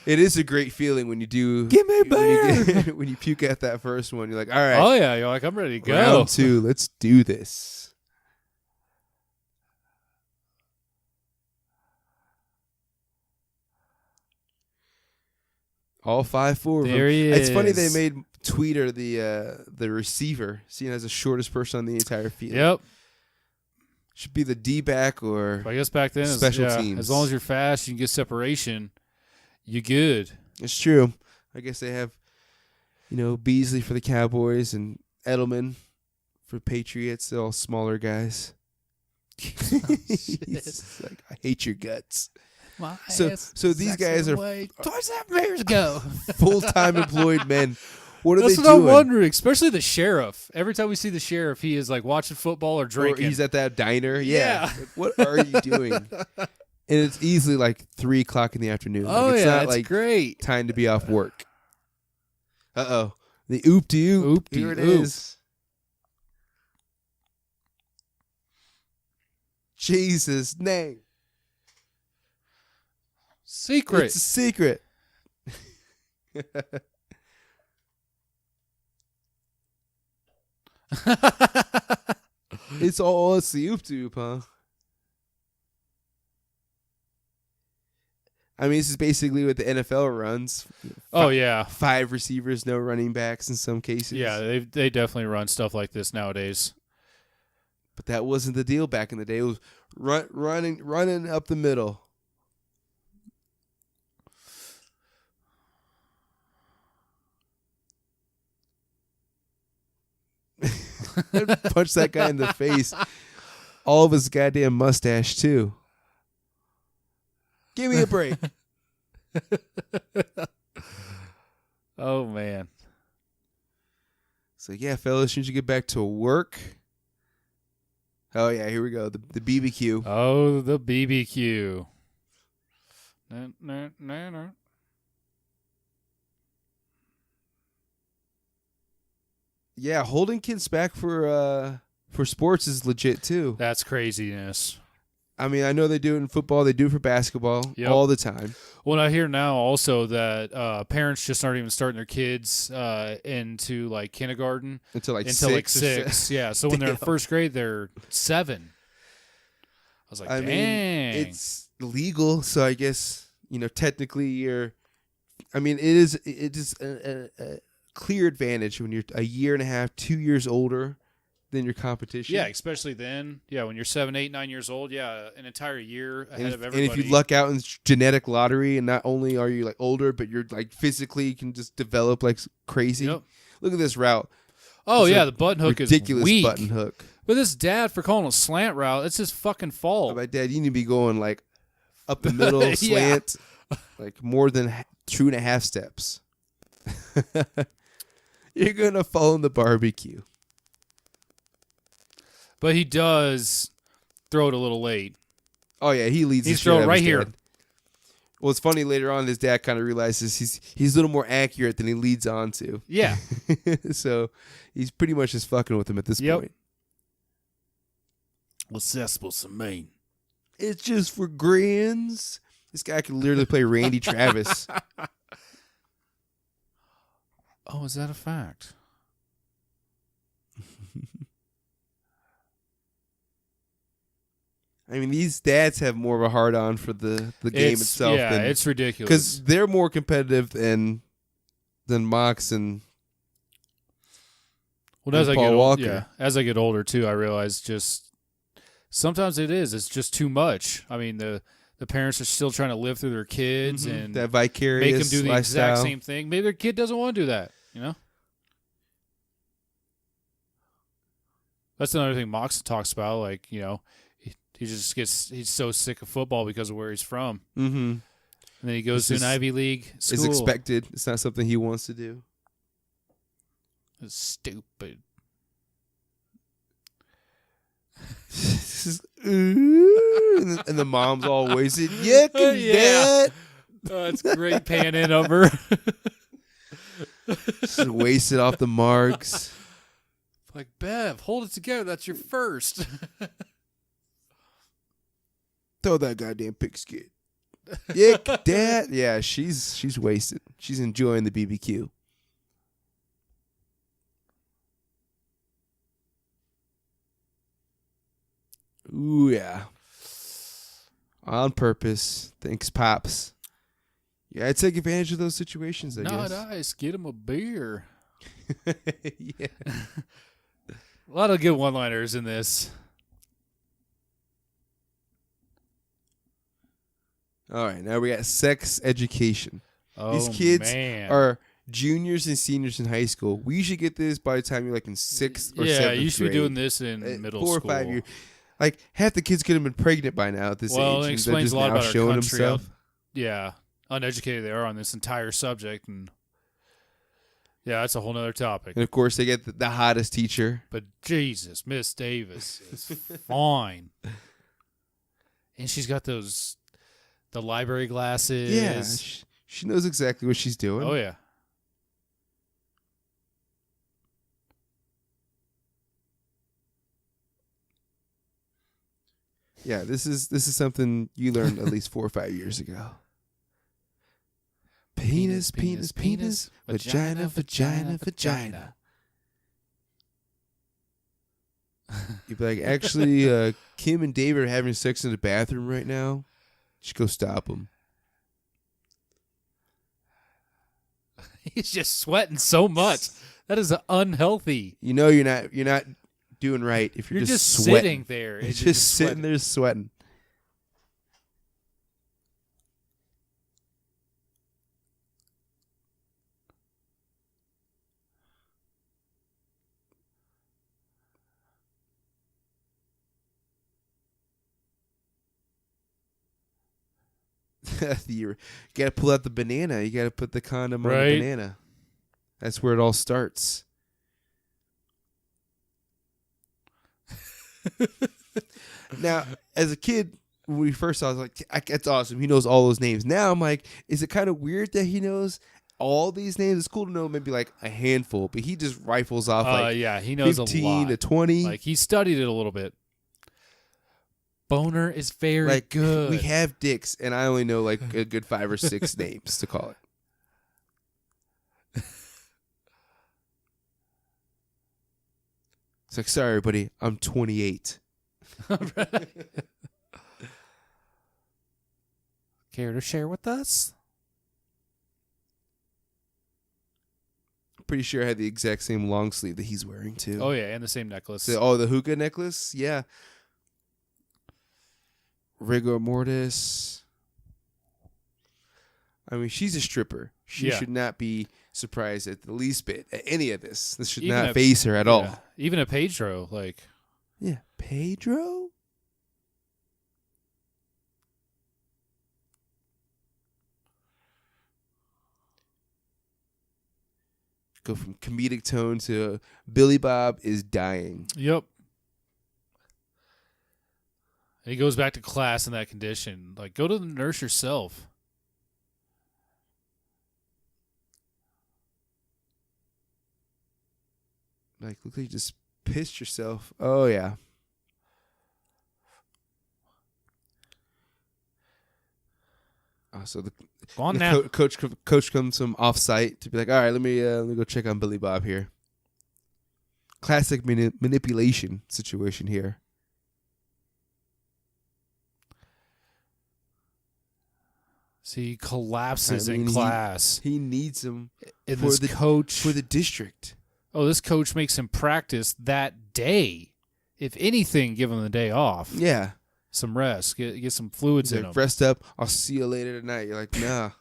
Speaker 3: It is a great feeling when you do.
Speaker 4: Give me a beer.
Speaker 3: When you puke at that first one, you're like, all right.
Speaker 4: Oh, yeah. You're like, I'm ready to go.
Speaker 3: Round 2, let's do this. All 5 4 of them.
Speaker 4: There he is.
Speaker 3: It's funny they made Tweeter the receiver, seeing as the shortest person on the entire field.
Speaker 4: Yep.
Speaker 3: Should be the D-back or
Speaker 4: I guess back then,
Speaker 3: special teams.
Speaker 4: as long as you're fast, you can get separation. You good.
Speaker 3: It's true. I guess they have, Beasley for the Cowboys and Edelman for Patriots. They're all smaller guys. He's like, I hate your guts. So these guys are
Speaker 4: years ago.
Speaker 3: full-time employed men. What are
Speaker 4: That's
Speaker 3: they
Speaker 4: what
Speaker 3: doing?
Speaker 4: I'm wondering, especially the sheriff. Every time we see the sheriff, he is like watching football or
Speaker 3: Or
Speaker 4: drinking.
Speaker 3: he's at that diner.
Speaker 4: Yeah.
Speaker 3: Like, what are you doing? And it's easily like 3 o'clock in the afternoon.
Speaker 4: Oh,
Speaker 3: like, it's
Speaker 4: yeah,
Speaker 3: not
Speaker 4: it's
Speaker 3: like
Speaker 4: great.
Speaker 3: time to be off work. Uh-oh. The oop-de-oop. Here it
Speaker 4: Oop-de-oop.
Speaker 3: is. Jesus' name.
Speaker 4: Secret.
Speaker 3: It's a secret. It's the oop-de-oop, huh? I mean, this is basically what the NFL runs.
Speaker 4: Oh, yeah.
Speaker 3: 5 receivers, no running backs in some cases.
Speaker 4: Yeah, they definitely run stuff like this nowadays.
Speaker 3: But that wasn't the deal back in the day. It was running up the middle. Punch that guy in the face. All of his goddamn mustache, too. Give me a break.
Speaker 4: Oh, man.
Speaker 3: So, yeah, fellas, shouldn't you get back to work? Oh, yeah, here we go. The BBQ.
Speaker 4: Oh, the BBQ. No.
Speaker 3: Yeah, holding kids back for sports is legit, too.
Speaker 4: That's craziness.
Speaker 3: I mean, I know they do it in football. They do it for basketball all the time.
Speaker 4: Well, I hear now also that parents just aren't even starting their kids into like kindergarten
Speaker 3: Until like
Speaker 4: six. Yeah, so when they're in first grade, they're 7. I was like,
Speaker 3: I
Speaker 4: dang.
Speaker 3: mean, it's legal, so I guess technically you're. I mean, it is a clear advantage when you're a year and a half, 2 years older than your competition.
Speaker 4: Yeah, especially then. Yeah, when you're 7, 8, 9 years old. Yeah, an entire year ahead of everybody.
Speaker 3: And if you luck out in genetic lottery, and not only are you like older, but you're like physically can just develop like crazy.
Speaker 4: Yep.
Speaker 3: Look at this route.
Speaker 4: Oh
Speaker 3: It's
Speaker 4: yeah,
Speaker 3: a
Speaker 4: the button hook is
Speaker 3: ridiculous
Speaker 4: weak.
Speaker 3: button hook.
Speaker 4: But this dad for calling a slant route, it's his fucking fault.
Speaker 3: My dad, you need to be going like up the middle
Speaker 4: Yeah.
Speaker 3: slant, like more than 2.5 steps. You're gonna fall in the barbecue.
Speaker 4: But he does throw it a little late.
Speaker 3: Oh yeah, he leads.
Speaker 4: He's
Speaker 3: the shit
Speaker 4: throwing
Speaker 3: out of
Speaker 4: right
Speaker 3: his
Speaker 4: here.
Speaker 3: dad. Well, it's funny later on. His dad kind of realizes he's a little more accurate than he leads on to.
Speaker 4: Yeah.
Speaker 3: So he's pretty much just fucking with him at this point.
Speaker 1: What's that supposed to mean?
Speaker 3: It's just for grins. This guy could literally play Randy Travis.
Speaker 4: Oh, is that a fact?
Speaker 3: I mean, these dads have more of a hard on for the game itself.
Speaker 4: Yeah, it's ridiculous.
Speaker 3: Because they're more competitive than Mox and
Speaker 4: as I
Speaker 3: Paul
Speaker 4: get
Speaker 3: Walker.
Speaker 4: As I get older too, I realize just sometimes it's just too much. I mean, the parents are still trying to live through their kids and
Speaker 3: that vicarious
Speaker 4: make them do the
Speaker 3: lifestyle.
Speaker 4: exact same thing. Maybe their kid doesn't want to do that. That's another thing Mox talks about. Like, he's so sick of football because of where he's from.
Speaker 3: Mm-hmm.
Speaker 4: And then he goes to an Ivy League school.
Speaker 3: It's expected. It's not something he wants to do.
Speaker 4: It's stupid.
Speaker 3: And the mom's all wasted. Yeah. Dad.
Speaker 4: Oh, it's great panning over.
Speaker 3: Just wasted off the marks.
Speaker 4: Like, Bev, hold it together. That's your first.
Speaker 3: Throw that goddamn pigskin. Yeah, Dad. Yeah, she's wasted. She's enjoying the BBQ. Ooh, yeah. On purpose. Thanks, Pops. Yeah, I take advantage of those situations, I guess.
Speaker 4: Not ice. Get him a beer.
Speaker 3: Yeah.
Speaker 4: A lot of good one-liners in this.
Speaker 3: All right, now we got sex education.
Speaker 4: Oh,
Speaker 3: These kids
Speaker 4: man.
Speaker 3: are juniors and seniors in high school. We usually get this by the time you're like in 6th or 7th
Speaker 4: Yeah, you should
Speaker 3: grade.
Speaker 4: be doing this in middle
Speaker 3: 4
Speaker 4: school.
Speaker 3: or 5 years. Like, half the kids could have been pregnant by now at this age.
Speaker 4: Well, it explains a lot about our
Speaker 3: showing
Speaker 4: country.
Speaker 3: themselves.
Speaker 4: Yeah, uneducated they are on this entire subject. And yeah, that's a whole nother topic.
Speaker 3: And, of course, they get the hottest teacher.
Speaker 4: But Jesus, Miss Davis is fine. And she's got the library glasses.
Speaker 3: Yeah, she knows exactly what she's doing.
Speaker 4: Oh, yeah.
Speaker 3: Yeah, this is something you learned at least 4 or 5 years ago. Penis, penis, penis, vagina, vagina, vagina. You'd be like, actually, Kim and David are having sex in the bathroom right now. You should go stop them.
Speaker 4: He's just sweating so much. That is unhealthy.
Speaker 3: You know you're not doing right if you're
Speaker 4: just
Speaker 3: sweating.
Speaker 4: sitting there.
Speaker 3: You're
Speaker 4: and
Speaker 3: just sitting there sweating. You gotta pull out the banana. You gotta put the condom on the banana. That's where it all starts. Now, as a kid, when we first saw it, I was like, that's awesome. He knows all those names. Now I'm like, is it kind of weird that he knows all these names? It's cool to know maybe like a handful, but he just rifles off
Speaker 4: he knows
Speaker 3: 15
Speaker 4: a lot.
Speaker 3: to 20.
Speaker 4: Like, he studied it a little bit. Boner is very good.
Speaker 3: We have dicks, and I only know like a good 5 or 6 names to call it. It's like, sorry, buddy, I'm 28.
Speaker 4: Care to share with us?
Speaker 3: I'm pretty sure I had the exact same long sleeve that he's wearing too.
Speaker 4: Oh yeah, and the same necklace.
Speaker 3: The hookah necklace? Yeah. Rigor mortis. I mean, she's a stripper. She should not be surprised at the least bit at any of this. This should not faze her at all.
Speaker 4: Even a Pedro, like.
Speaker 3: Yeah, Pedro? Go from comedic tone to Billy Bob is dying.
Speaker 4: Yep. He goes back to class in that condition. Like, go to the nurse yourself.
Speaker 3: Like, look like you just pissed yourself. Oh, yeah. So the
Speaker 4: Go on now.
Speaker 3: coach comes from off-site to be like, all right, let me go check on Billy Bob here. Classic manipulation situation here.
Speaker 4: See, he collapses in class.
Speaker 3: He needs him
Speaker 4: And this coach
Speaker 3: for the district.
Speaker 4: Oh, this coach makes him practice that day. If anything, give him the day off.
Speaker 3: Yeah.
Speaker 4: Some rest. Get some fluids in him.
Speaker 3: Rest up. I'll see you later tonight. You're like, nah. I'll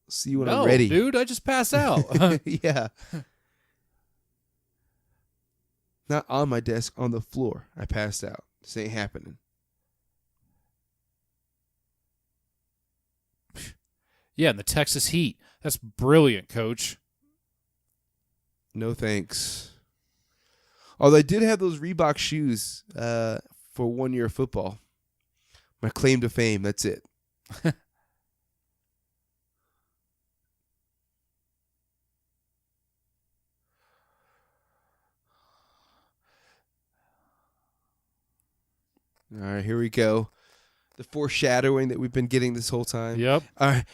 Speaker 3: see you when I'm
Speaker 4: No,
Speaker 3: ready.
Speaker 4: dude, I just passed out.
Speaker 3: Yeah. Not on my desk, on the floor. I passed out. This ain't happening.
Speaker 4: Yeah, and the Texas Heat. That's brilliant, coach.
Speaker 3: No thanks. Although I did have those Reebok shoes for 1 year of football. My claim to fame, that's it. All right, here we go. The foreshadowing that we've been getting this whole time.
Speaker 4: Yep.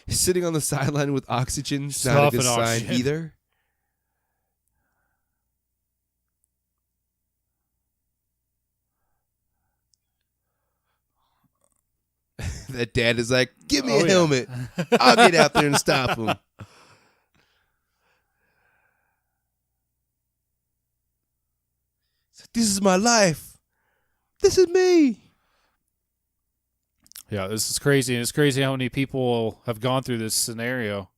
Speaker 3: Sitting on the sideline with oxygen is not a
Speaker 4: Stuffing
Speaker 3: good sign
Speaker 4: oxygen.
Speaker 3: either. That dad is like, give me a helmet. I'll get out there and stop him. This is my life. This is me.
Speaker 4: Yeah, this is crazy. And it's crazy how many people have gone through this scenario,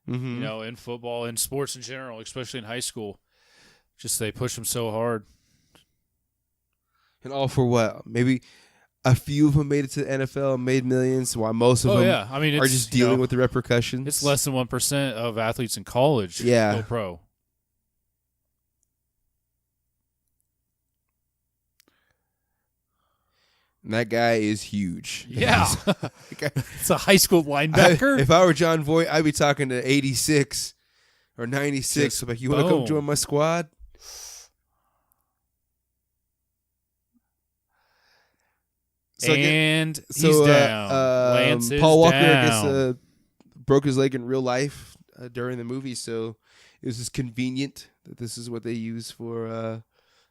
Speaker 3: Mm-hmm.
Speaker 4: you know, in football, in sports in general, especially in high school. Just they push them so hard.
Speaker 3: And all for what? Maybe a few of them made it to the NFL and made millions, while most of them
Speaker 4: I mean,
Speaker 3: are just dealing with the repercussions.
Speaker 4: It's less than 1% of athletes in college go pro.
Speaker 3: And that guy is huge.
Speaker 4: Yeah. It's a high school linebacker.
Speaker 3: If I were John Voight, I'd be talking to 86 or 96.
Speaker 4: Just
Speaker 3: Like, you want to come join my squad?
Speaker 4: And he's down. Lance is
Speaker 3: Paul Walker,
Speaker 4: down.
Speaker 3: I guess, broke his leg in real life during the movie, so it was just convenient that this is what they use for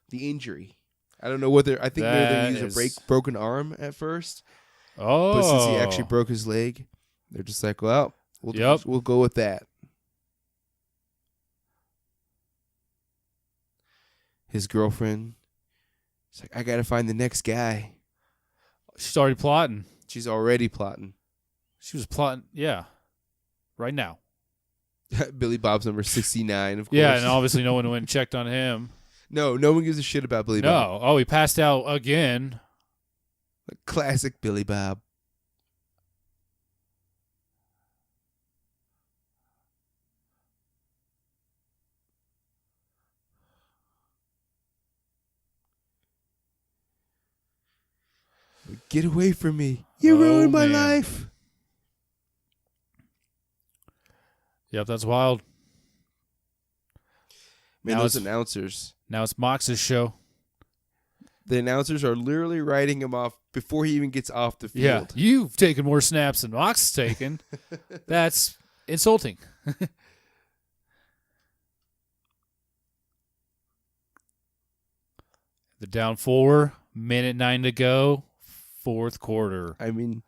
Speaker 3: the injury. I don't know whether I think maybe they used a broken arm at first.
Speaker 4: Oh,
Speaker 3: but since he actually broke his leg, they're just like, well, we'll go with that. His girlfriend, she's like, I gotta find the next guy.
Speaker 4: She's already plotting.
Speaker 3: She's already plotting.
Speaker 4: She was plotting, yeah, right now.
Speaker 3: Billy Bob's number 69, of course.
Speaker 4: Yeah, and obviously no one went and checked on him.
Speaker 3: No one gives a shit about Billy Bob.
Speaker 4: No. Oh, he passed out again.
Speaker 3: Classic Billy Bob. Get away from me. You ruined my life.
Speaker 4: Yep, that's wild.
Speaker 3: Man,
Speaker 4: Now
Speaker 3: those
Speaker 4: it's-
Speaker 3: announcers.
Speaker 4: Now it's Mox's show.
Speaker 3: The announcers are literally writing him off before he even gets off the field.
Speaker 4: Yeah, you've taken more snaps than Mox has taken. That's insulting. The down 4, minute 9 to go, fourth quarter.
Speaker 3: I mean,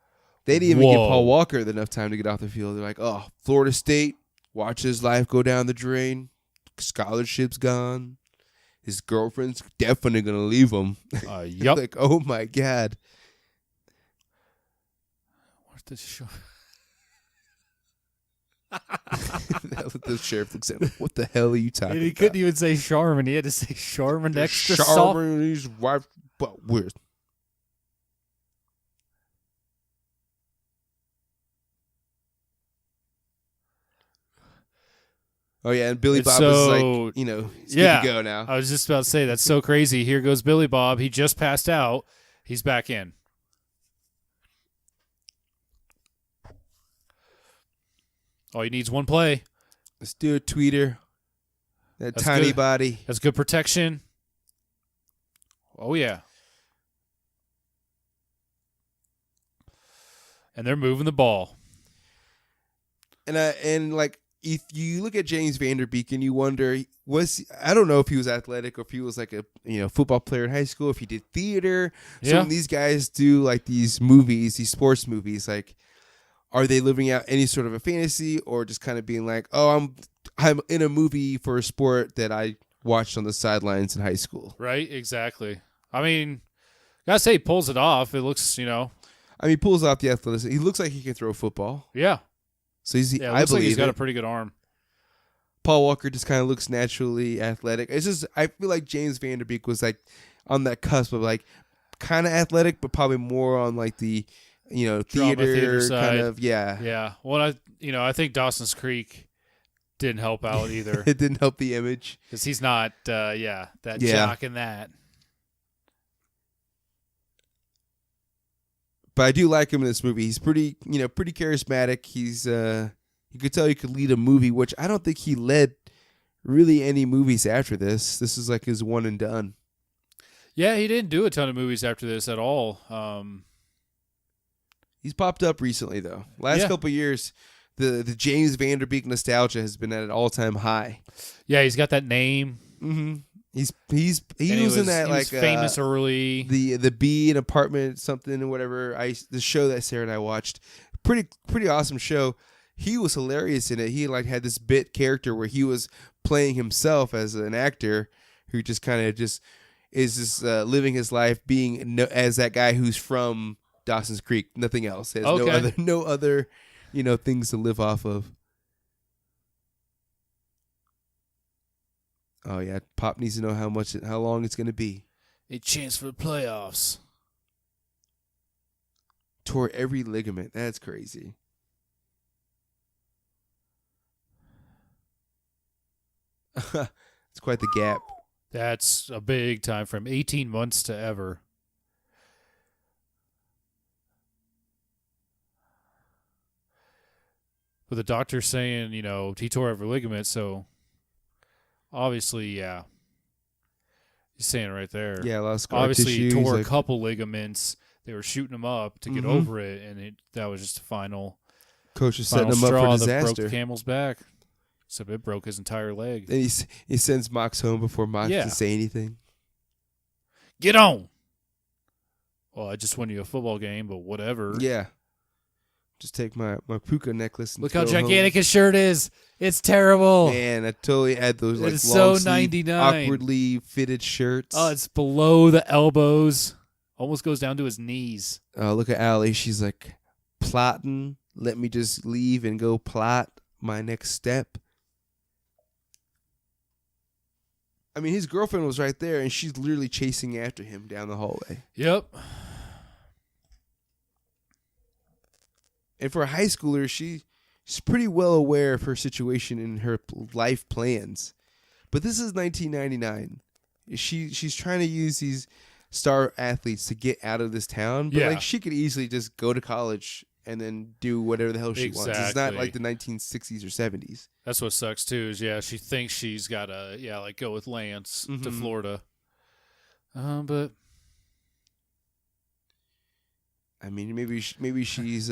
Speaker 3: they didn't even give
Speaker 4: Whoa.
Speaker 3: Paul Walker enough time to get off the field. They're like, oh, Florida State, watch his life go down the drain. Scholarship's gone. His girlfriend's definitely going to leave him.
Speaker 4: Yup.
Speaker 3: Like, oh, my God.
Speaker 4: What's the show?
Speaker 3: The sheriff looks at him. What the hell are you talking
Speaker 4: And he
Speaker 3: about?
Speaker 4: couldn't even say Charmin. He had to say Charmin extra soft.
Speaker 3: Charmin, his wife, but weird. Oh, yeah, and Billy
Speaker 4: It's
Speaker 3: Bob is like, he's good to go now.
Speaker 4: I was just about to say, that's so crazy. Here goes Billy Bob. He just passed out. He's back in. All he needs one play.
Speaker 3: Let's do a tweeter. That
Speaker 4: That's
Speaker 3: tiny
Speaker 4: good.
Speaker 3: body.
Speaker 4: That's good protection. Oh, yeah. And they're moving the ball.
Speaker 3: And like if you look at James Van Der Beek and you wonder, I don't know if he was athletic or if he was like a football player in high school, if he did theater. So when these guys do like these movies, these sports movies, like are they living out any sort of a fantasy or just kind of being like, oh, I'm in a movie for a sport that I watched on the sidelines in high school.
Speaker 4: Right, exactly. I mean, gotta say, he pulls it off. It looks,
Speaker 3: I mean, he pulls off the athleticism. He looks like he can throw football.
Speaker 4: Yeah.
Speaker 3: So
Speaker 4: it looks like he's got a pretty good arm.
Speaker 3: Paul Walker just kind of looks naturally athletic. It's just, I feel like James Van Der Beek was like on that cusp of like kind of athletic, but probably more on like the, theater
Speaker 4: side.
Speaker 3: kind of, yeah.
Speaker 4: Yeah. Well, I think Dawson's Creek didn't help out either.
Speaker 3: It didn't help the image.
Speaker 4: Because he's not, jock in that.
Speaker 3: But I do like him in this movie. He's pretty charismatic. He's, you could tell he could lead a movie, which I don't think he led really any movies after this. This is like his one and done.
Speaker 4: Yeah, he didn't do a ton of movies after this at all.
Speaker 3: He's popped up recently though. Last couple of years, the James Van Der Beek nostalgia has been at an all-time high. Yeah,
Speaker 4: he's got that name.
Speaker 3: Mm-hmm. He was in that like
Speaker 4: famous early
Speaker 3: the Bee in Apartment something or whatever. The show that Sarah and I watched, pretty awesome show. He was hilarious in it. He like had this bit character where he was playing himself as an actor who just kind of just is just living his life being as that guy who's from Dawson's Creek. Nothing else. Has no other things to live off of. Oh yeah, Pop needs to know how long it's going to be.
Speaker 4: A chance for the playoffs.
Speaker 3: Tore every ligament. That's crazy. It's quite the gap.
Speaker 4: That's a big time frame. 18 months to ever. But the doctor's saying, he tore every ligament, so obviously, yeah. He's saying it right there.
Speaker 3: Yeah, a lot of scar
Speaker 4: obviously,
Speaker 3: tissue.
Speaker 4: He tore a couple ligaments. They were shooting him up to get over it, and that was just a final.
Speaker 3: Coach is setting him up for disaster.
Speaker 4: That broke the camel's back. So it broke his entire leg.
Speaker 3: And he sends Mox home before Mox can say anything.
Speaker 4: Get on. Well, I just won you a football game, but whatever.
Speaker 3: Yeah. Just take my puka necklace and
Speaker 4: look how gigantic his shirt is. It's terrible.
Speaker 3: Man, I totally had those like
Speaker 4: it's
Speaker 3: long
Speaker 4: so 99.
Speaker 3: awkwardly fitted shirts.
Speaker 4: Oh, it's below the elbows. Almost goes down to his knees.
Speaker 3: Look at Allie. She's like plotting. Let me just leave and go plot my next step. I mean, his girlfriend was right there, and she's literally chasing after him down the hallway.
Speaker 4: Yep.
Speaker 3: And for a high schooler, she's pretty well aware of her situation and her life plans. But this is 1999. She's trying to use these star athletes to get out of this town. But like she could easily just go to college and then do whatever the hell she wants. It's not like the 1960s or 70s.
Speaker 4: That's what sucks too. Is she thinks she's got to go with Lance to Florida. But
Speaker 3: I mean, maybe she's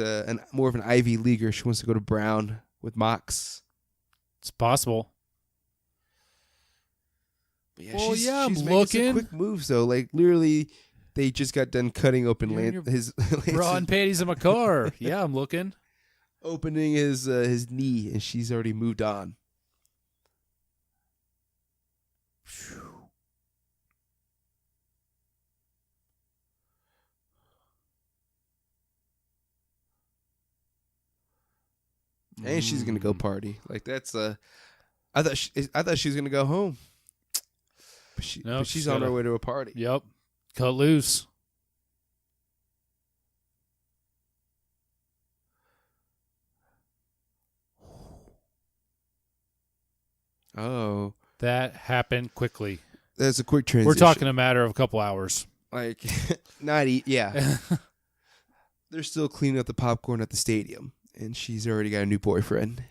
Speaker 3: more of an Ivy Leaguer. She wants to go to Brown with Mox.
Speaker 4: It's possible.
Speaker 3: But
Speaker 4: she's
Speaker 3: I'm
Speaker 4: making
Speaker 3: looking. Some quick moves though. Like literally, they just got done cutting open his
Speaker 4: bra and panties in my car. Yeah, I'm looking.
Speaker 3: Opening his knee, and she's already moved on. And she's gonna go party. Like that's I thought she was gonna go home, but she's on her way to a party.
Speaker 4: Yep, cut loose.
Speaker 3: Oh,
Speaker 4: that happened quickly.
Speaker 3: That's a quick transition.
Speaker 4: We're talking a matter of a couple hours.
Speaker 3: Like, yeah. They're still cleaning up the popcorn at the stadium, and she's already got a new boyfriend.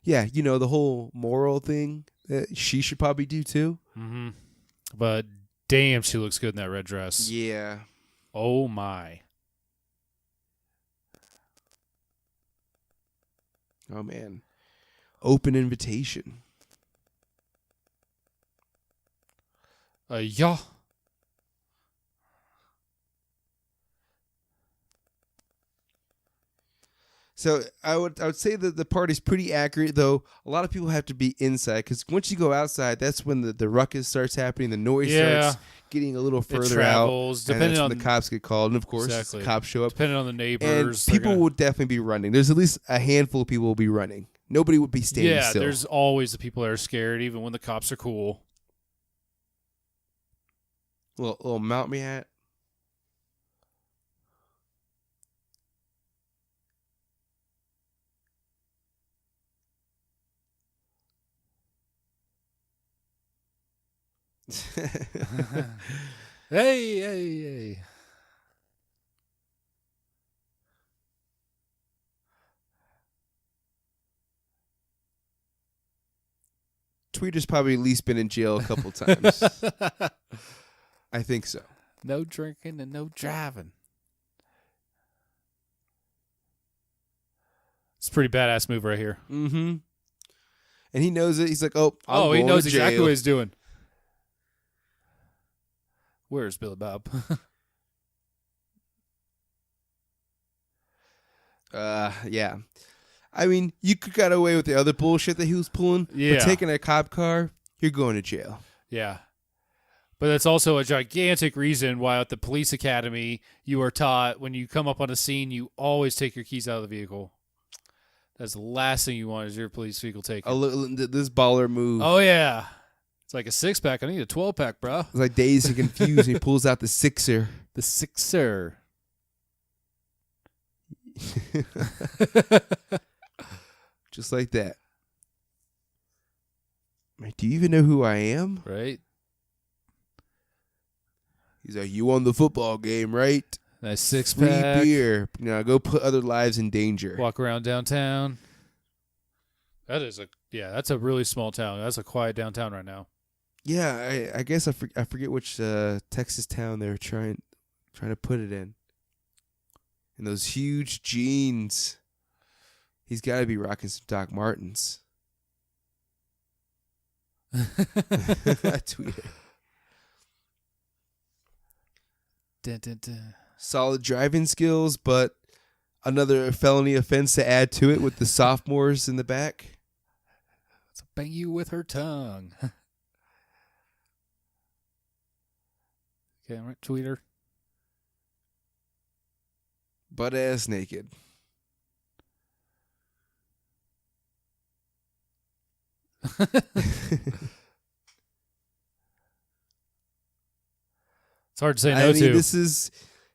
Speaker 3: Yeah, the whole moral thing that she should probably do too.
Speaker 4: Mm-hmm. But damn, she looks good in that red dress.
Speaker 3: Yeah.
Speaker 4: Oh, my.
Speaker 3: Oh, man. Open invitation.
Speaker 4: Yeah.
Speaker 3: So I would say that the party's pretty accurate, though a lot of people have to be inside because once you go outside, that's when the ruckus starts happening, the noise starts getting a little further
Speaker 4: travels,
Speaker 3: out,
Speaker 4: depending
Speaker 3: and that's
Speaker 4: on
Speaker 3: when the cops get called, and of course
Speaker 4: exactly.
Speaker 3: the cops show up.
Speaker 4: Depending on the neighbors,
Speaker 3: and people will definitely be running. There's at least a handful of people will be running. Nobody would be standing still.
Speaker 4: Yeah, there's always the people that are scared, even when the cops are cool.
Speaker 3: Little mount me hat.
Speaker 4: Hey.
Speaker 3: Tweeter's probably at least been in jail a couple times. I think so.
Speaker 4: No drinking and no driving. It's a pretty badass move right here.
Speaker 3: Mm-hmm. And he knows it. He's like, I'm
Speaker 4: he
Speaker 3: going
Speaker 4: knows
Speaker 3: to
Speaker 4: exactly
Speaker 3: jail.
Speaker 4: what he's doing. Where's Billy Bob?
Speaker 3: Yeah. I mean, you could got away with the other bullshit that he was pulling.
Speaker 4: Yeah.
Speaker 3: But taking a cop car, you're going to jail.
Speaker 4: Yeah. But that's also a gigantic reason why at the police academy you are taught when you come up on a scene, you always take your keys out of the vehicle. That's the last thing you want is your police vehicle taken.
Speaker 3: This baller move.
Speaker 4: Oh, yeah. It's like a 6-pack. I need a 12-pack, bro.
Speaker 3: It's like Dazed and Confused. He pulls out the sixer.
Speaker 4: The sixer.
Speaker 3: Just like that. Like, do you even know who I am?
Speaker 4: Right.
Speaker 3: He's like, you won the football game, right?
Speaker 4: Nice 6-pack.
Speaker 3: Free beer. Go put other lives in danger.
Speaker 4: Walk around downtown. That's a really small town. That's a quiet downtown right now.
Speaker 3: Yeah, I guess I forget which Texas town they're trying to put it in. And those huge jeans. He's got to be rocking some Doc Martens. I tweeted.
Speaker 4: Dun, dun, dun.
Speaker 3: Solid driving skills, but another felony offense to add to it with the sophomores in the back.
Speaker 4: Let's bang you with her tongue. Okay, right, tweeter.
Speaker 3: Butt ass naked.
Speaker 4: It's hard to say no to.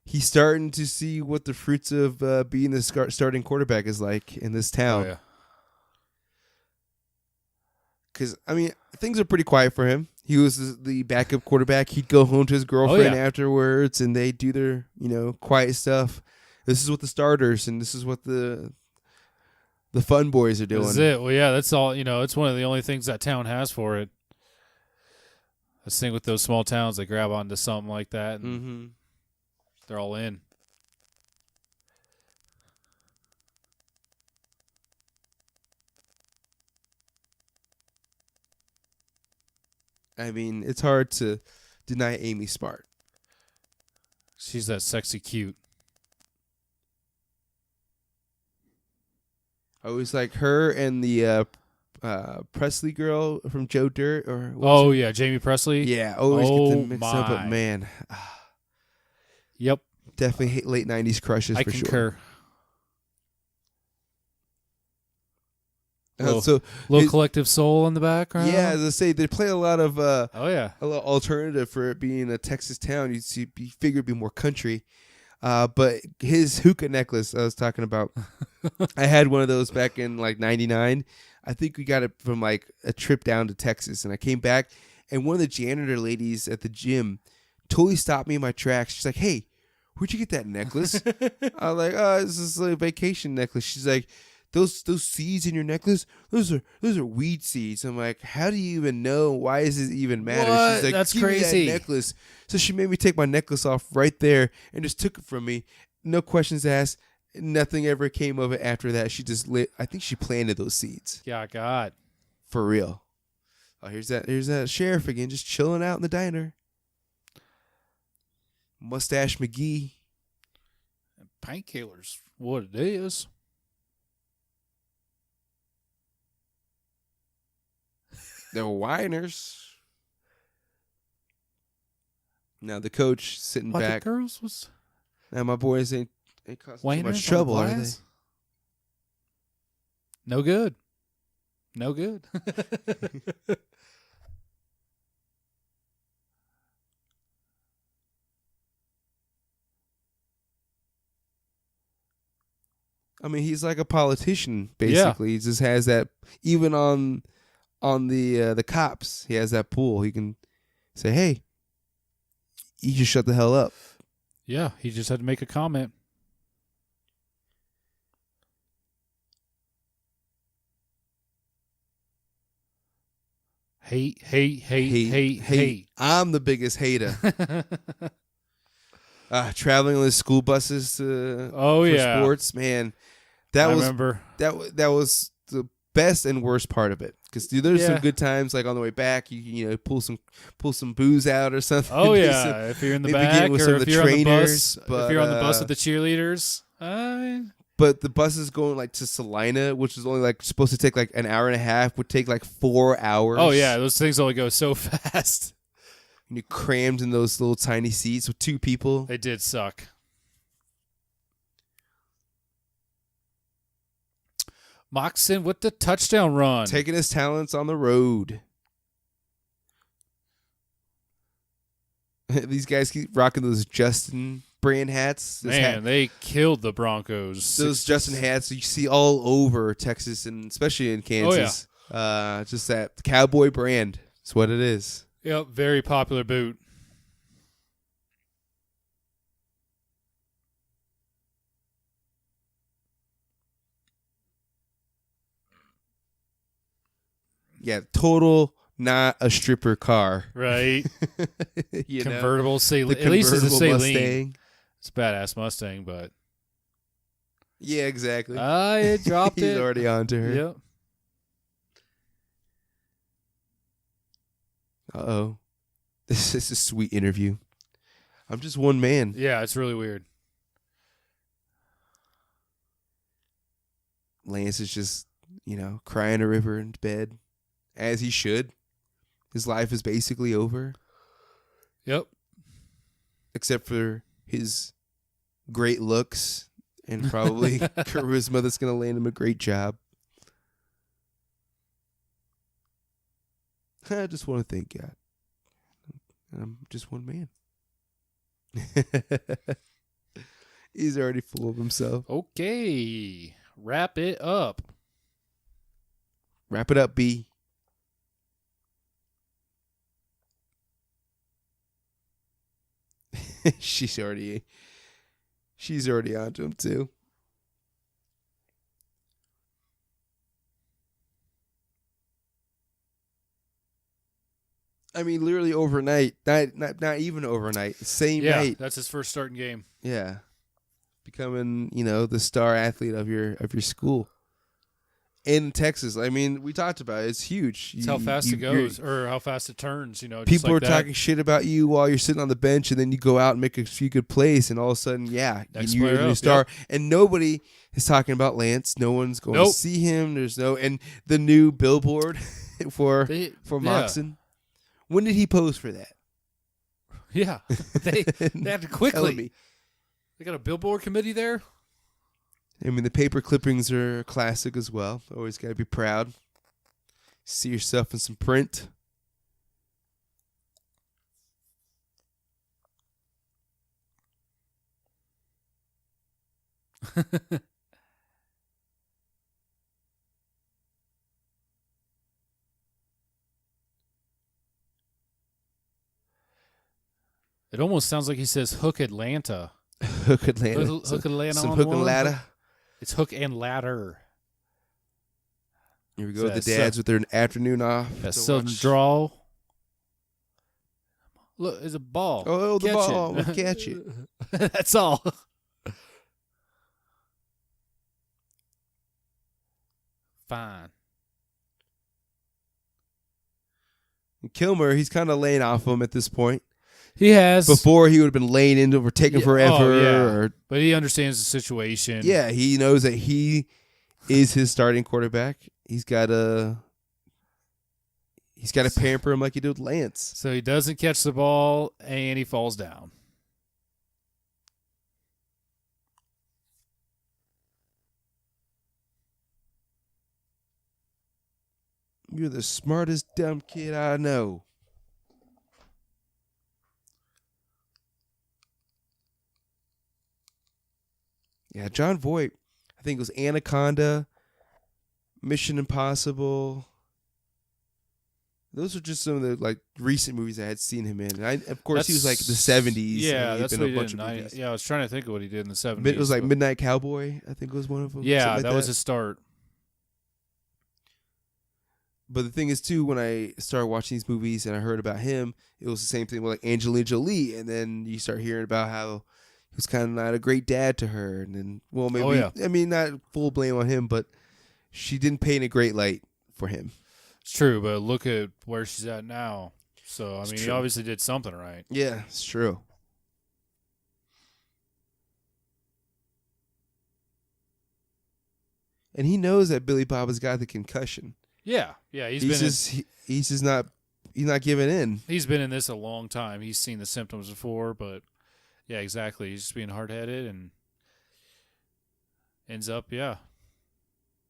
Speaker 3: He's starting to see what the fruits of being the starting quarterback is like in this town.
Speaker 4: Oh, yeah.
Speaker 3: Because, I mean, things are pretty quiet for him. He was the backup quarterback. He'd go home to his girlfriend afterwards, and they do their, quiet stuff. This is what the starters, and this is what the fun boys are doing.
Speaker 4: That's it. Well, yeah, that's all. It's one of the only things that town has for it. This thing with those small towns, they grab onto something like that, and they're all in.
Speaker 3: I mean, it's hard to deny Amy Smart.
Speaker 4: She's that sexy cute.
Speaker 3: I always like her and the Presley girl from Joe Dirt.
Speaker 4: Yeah, Jamie Presley.
Speaker 3: Yeah, always get them mixed up, but man.
Speaker 4: Yep.
Speaker 3: Definitely late 90s crushes for
Speaker 4: concur.
Speaker 3: sure.
Speaker 4: Little Collective Soul in the background.
Speaker 3: Yeah, as I say, they play a lot of a little alternative for it being a Texas town. You figure it'd be more country. But his hookah necklace I was talking about, I had one of those back in like 99. I think we got it from like a trip down to Texas, and I came back, and one of the janitor ladies at the gym totally stopped me in my tracks. She's like, "Hey, where'd you get that necklace?" I was like, "Oh, this is a vacation necklace." She's like, those seeds in your necklace, those are weed seeds. I'm like, how do you even know? Why does it even matter?
Speaker 4: What?
Speaker 3: She's like,
Speaker 4: That's
Speaker 3: give
Speaker 4: crazy.
Speaker 3: me that necklace. So she made me take my necklace off right there and just took it from me. No questions asked. Nothing ever came of it after that. She just I think she planted those seeds.
Speaker 4: Yeah, God.
Speaker 3: For real. Oh, here's that sheriff again, just chilling out in the diner. Mustache McGee.
Speaker 4: Painkillers, what it is.
Speaker 3: They're whiners. Now the coach sitting
Speaker 4: What,
Speaker 3: back.
Speaker 4: the girls was
Speaker 3: Now my boys ain't causing too
Speaker 4: whiners
Speaker 3: much
Speaker 4: on
Speaker 3: trouble, are they?
Speaker 4: glass? No good. No good.
Speaker 3: I mean, he's like a politician, basically. He just has that. Even on the cops, he has that pool. He can say, "Hey, you just shut the hell up."
Speaker 4: Yeah, he just had to make a comment. Hate.
Speaker 3: I'm the biggest hater. Traveling with school buses for sports, man. That was the best and worst part of it. Because there's some good times, like on the way back, you pull some booze out or something.
Speaker 4: Oh yeah, if you're in the back, or if you're on the bus, if you're on the bus with the cheerleaders.
Speaker 3: But the buses going like to Salina, which is only like supposed to take like an hour and a half, would take like 4 hours.
Speaker 4: Oh yeah, those things only go so fast.
Speaker 3: And you crammed in those little tiny seats with 2 people.
Speaker 4: They did suck. Moxon with the touchdown run.
Speaker 3: Taking his talents on the road. These guys keep rocking those Justin brand hats.
Speaker 4: Man, they killed the Broncos.
Speaker 3: Those Justin hats you see all over Texas and especially in Kansas. Oh, yeah. Just that cowboy brand. That's what it is.
Speaker 4: Yep, very popular boot.
Speaker 3: Yeah, total not a stripper car.
Speaker 4: Right. Convertible Saline.
Speaker 3: The
Speaker 4: at least it's a Saline.
Speaker 3: Mustang.
Speaker 4: It's a badass Mustang, but.
Speaker 3: Yeah, exactly.
Speaker 4: It dropped it.
Speaker 3: He's already onto her.
Speaker 4: Yep.
Speaker 3: Uh-oh. This is a sweet interview. I'm just one man.
Speaker 4: Yeah, it's really weird.
Speaker 3: Lance is just, crying a river in bed, as he should. His life is basically over.
Speaker 4: Yep.
Speaker 3: Except for his great looks and probably charisma that's going to land him a great job. I just want to thank God. I'm just one man. He's already full of himself.
Speaker 4: Okay. Wrap it up.
Speaker 3: Wrap it up, B. She's already onto him too. I mean, literally overnight. Not even overnight. Same night.
Speaker 4: Yeah, that's his first starting game.
Speaker 3: Yeah, becoming the star athlete of your school in Texas. I mean, we talked about it. It's huge.
Speaker 4: It's how fast it goes, or how fast it turns. Just
Speaker 3: people
Speaker 4: like
Speaker 3: are talking shit about you while you're sitting on the bench, and then you go out and make a few good plays, and all of a sudden, you're a star. Yep. And nobody is talking about Lance. No one's going to see him. And the new billboard for Moxon. When did he pose for that?
Speaker 4: Yeah, they had to quickly. They got a billboard committee there.
Speaker 3: I mean, the paper clippings are classic as well. Always got to be proud. See yourself in some print.
Speaker 4: It almost sounds like he says Hook Atlanta.
Speaker 3: Hook Atlanta.
Speaker 4: Hook Atlanta.
Speaker 3: Some
Speaker 4: on
Speaker 3: hook
Speaker 4: one.
Speaker 3: and ladder.
Speaker 4: It's Hook and Ladder.
Speaker 3: Here we go. The
Speaker 4: That
Speaker 3: dads with their afternoon off.
Speaker 4: That
Speaker 3: to
Speaker 4: southern
Speaker 3: watch.
Speaker 4: draw. Look, it's a ball.
Speaker 3: Oh, the
Speaker 4: Catch
Speaker 3: ball.
Speaker 4: it.
Speaker 3: Catch it.
Speaker 4: That's all. Fine.
Speaker 3: Kilmer, he's kind of laying off him at this point.
Speaker 4: He has.
Speaker 3: Before, he would have been laying into or taking forever.
Speaker 4: Oh, yeah.
Speaker 3: Or,
Speaker 4: But he understands the situation.
Speaker 3: yeah, he knows that he is his starting quarterback. He's got to pamper him like he did with Lance.
Speaker 4: So he doesn't catch the ball, and he falls down.
Speaker 3: You're the smartest dumb kid I know. Yeah, John Voight, I think it was Anaconda, Mission Impossible. Those are just some of the like recent movies I had seen him in. And of course, he was like the 70s.
Speaker 4: Yeah,
Speaker 3: and he'd
Speaker 4: that's
Speaker 3: been
Speaker 4: what
Speaker 3: a
Speaker 4: he
Speaker 3: bunch
Speaker 4: did.
Speaker 3: of movies.
Speaker 4: I was trying to think of what he did in the 70s.
Speaker 3: It was like
Speaker 4: but-
Speaker 3: Midnight Cowboy, I think was one of them.
Speaker 4: Yeah,
Speaker 3: something like
Speaker 4: that was his start.
Speaker 3: But the thing is, too, when I started watching these movies and I heard about him, it was the same thing with like Angelina Jolie. And then you start hearing about how he was kind of not a great dad to her. And then, well, maybe, I mean, not full blame on him, but she didn't paint a great light for him.
Speaker 4: It's true, but look at where she's at now. So, I
Speaker 3: It's
Speaker 4: mean, he
Speaker 3: true.
Speaker 4: obviously did something right.
Speaker 3: Yeah, it's true. And he knows that Billy Bob has got the concussion.
Speaker 4: Yeah, he's
Speaker 3: not giving in.
Speaker 4: He's been in this a long time. He's seen the symptoms before, but yeah, exactly. He's just being hard-headed and ends up,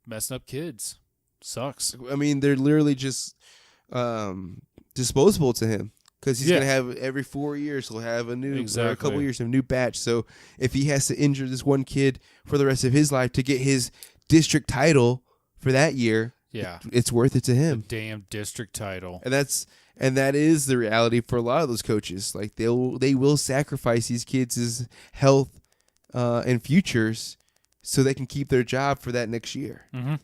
Speaker 4: messing up kids. Sucks.
Speaker 3: I mean, they're literally just disposable to him because he's going to have every 4 years he'll have a new or a couple years of a new batch. So if he has to injure this one kid for the rest of his life to get his district title for that year, it's worth it to him.
Speaker 4: The damn district title.
Speaker 3: And that is the reality for a lot of those coaches. Like they will sacrifice these kids' health and futures so they can keep their job for that next year.
Speaker 4: Mm-hmm.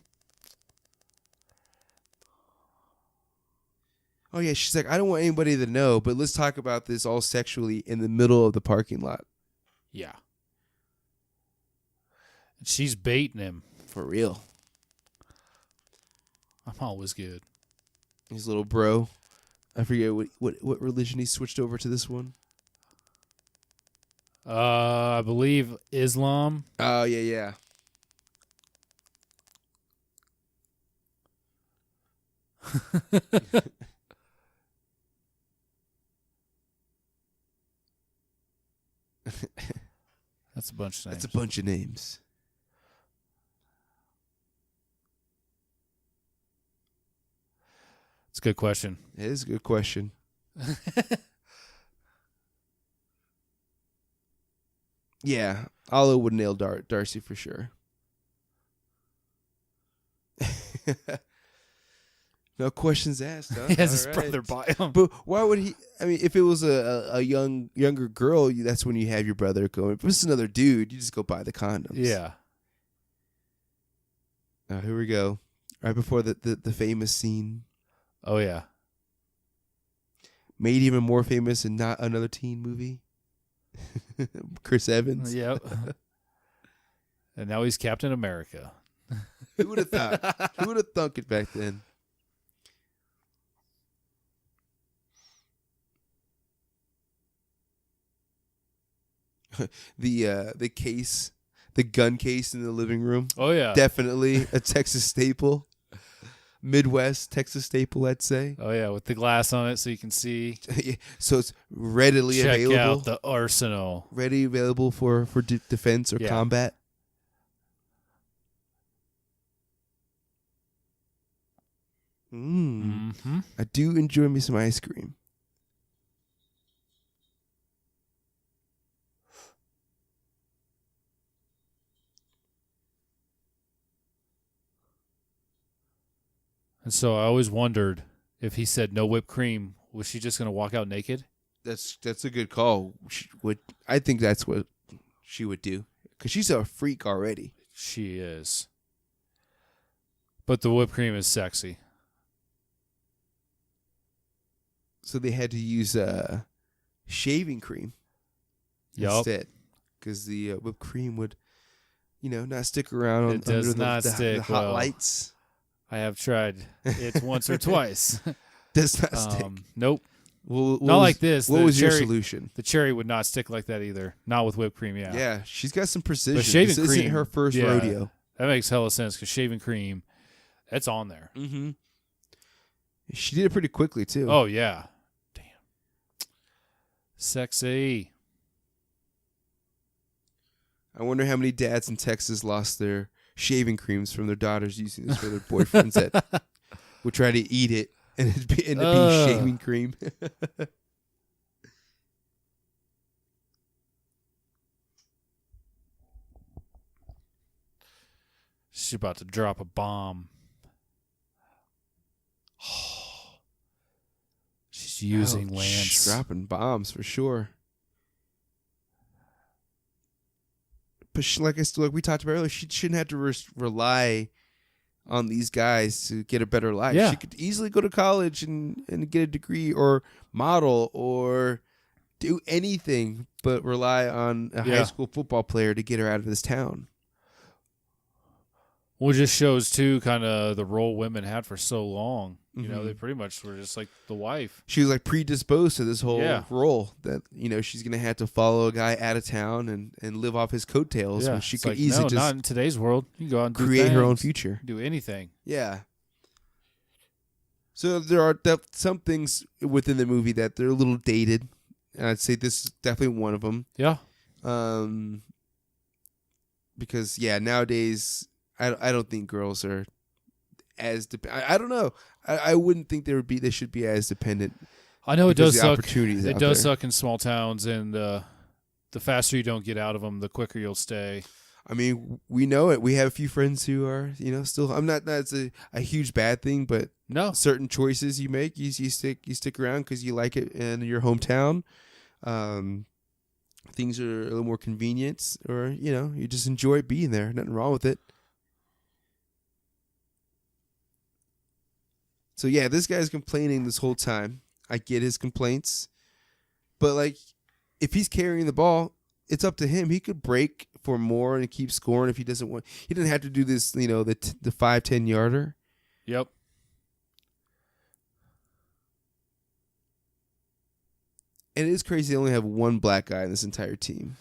Speaker 3: Oh yeah, she's like, I don't want anybody to know, but let's talk about this all sexually in the middle of the parking lot.
Speaker 4: Yeah. She's baiting him.
Speaker 3: For real.
Speaker 4: I'm always good.
Speaker 3: His little bro. I forget what religion he switched over to this one.
Speaker 4: I believe Islam.
Speaker 3: Oh, yeah.
Speaker 4: That's a bunch of names.
Speaker 3: That's a bunch of names.
Speaker 4: It's a good question.
Speaker 3: It is a good question. Yeah, Allo would nail Darcy for sure. No questions asked, huh?
Speaker 4: He has his
Speaker 3: All
Speaker 4: brother buy him.
Speaker 3: But why would he? I mean, if it was a younger girl, that's when you have your brother go. If it's another dude, you just go buy the condoms.
Speaker 4: Yeah.
Speaker 3: Here we go. Right before the famous scene.
Speaker 4: Oh, yeah.
Speaker 3: Made even more famous in not another teen movie. Chris Evans.
Speaker 4: Yep. And now he's Captain America.
Speaker 3: Who would have thought? Who would have thunk it back then? The case, the gun case in the living room.
Speaker 4: Oh, yeah.
Speaker 3: Definitely a Texas staple. Midwest Texas staple, I'd say.
Speaker 4: Oh, yeah, with the glass on it so you can see.
Speaker 3: So it's readily
Speaker 4: Check
Speaker 3: available.
Speaker 4: out the arsenal.
Speaker 3: Ready available for defense or combat.
Speaker 4: Mm-hmm.
Speaker 3: I do enjoy me some ice cream.
Speaker 4: And so I always wondered if he said no whipped cream, was she just going to walk out naked?
Speaker 3: That's a good call. I think that's what she would do because she's a freak already.
Speaker 4: She is. But the whipped cream is sexy.
Speaker 3: So they had to use shaving cream instead, because the whipped cream would, not stick around
Speaker 4: It does
Speaker 3: under
Speaker 4: not
Speaker 3: the
Speaker 4: stick
Speaker 3: hot
Speaker 4: well.
Speaker 3: lights.
Speaker 4: I have tried it once or twice.
Speaker 3: Does not stick.
Speaker 4: Nope.
Speaker 3: Well,
Speaker 4: Not like this.
Speaker 3: What
Speaker 4: The
Speaker 3: was your
Speaker 4: cherry-
Speaker 3: solution?
Speaker 4: The cherry would not stick like that either. Not with whipped cream, yeah.
Speaker 3: Yeah, she's got some precision.
Speaker 4: But shaving
Speaker 3: this
Speaker 4: cream
Speaker 3: isn't her first rodeo.
Speaker 4: That makes hella sense because shaving cream, it's on there.
Speaker 3: Mm-hmm. She did it pretty quickly too.
Speaker 4: Oh, yeah. Damn. Sexy.
Speaker 3: I wonder how many dads in Texas lost their shaving creams from their daughters using this for their boyfriends that would try to eat it and it'd end up being shaving cream.
Speaker 4: She's about to drop a bomb. She's using Lance.
Speaker 3: Dropping bombs for sure. But like we talked about earlier, she shouldn't have to rely on these guys to get a better life.
Speaker 4: Yeah.
Speaker 3: She could easily go to college and get a degree or model or do anything but rely on a high school football player to get her out of this town.
Speaker 4: Well, it just shows, too, kind of the role women had for so long. You know, they pretty much were just like the wife.
Speaker 3: She was like predisposed to this whole role that, she's going to have to follow a guy out of town and live off his coattails.
Speaker 4: Yeah.
Speaker 3: When she
Speaker 4: It's
Speaker 3: could
Speaker 4: like,
Speaker 3: easily
Speaker 4: no,
Speaker 3: just
Speaker 4: not in today's world. You can go out and
Speaker 3: create
Speaker 4: do
Speaker 3: her own
Speaker 4: things,
Speaker 3: future.
Speaker 4: do anything.
Speaker 3: Yeah. So there are some things within the movie that they're a little dated. And I'd say this is definitely one of them.
Speaker 4: Yeah.
Speaker 3: Because, nowadays, I don't think girls are as I don't know. I wouldn't think they should be as dependent.
Speaker 4: I know it does suck.
Speaker 3: Opportunities
Speaker 4: it
Speaker 3: out
Speaker 4: does
Speaker 3: there.
Speaker 4: suck in small towns, and the faster you don't get out of them, the quicker you'll stay.
Speaker 3: I mean, we know it. We have a few friends who are, still. I'm not. That's a huge bad thing, but
Speaker 4: No.
Speaker 3: certain choices you make, you stick around because you like it in your hometown. Things are a little more convenient, or you just enjoy being there. Nothing wrong with it. So yeah, this guy's complaining this whole time. I get his complaints, but like, if he's carrying the ball, it's up to him. He could break for more and keep scoring if he doesn't want. He doesn't have to do this, the 5-10 yarder.
Speaker 4: Yep.
Speaker 3: And it is crazy they only have one black guy in this entire team.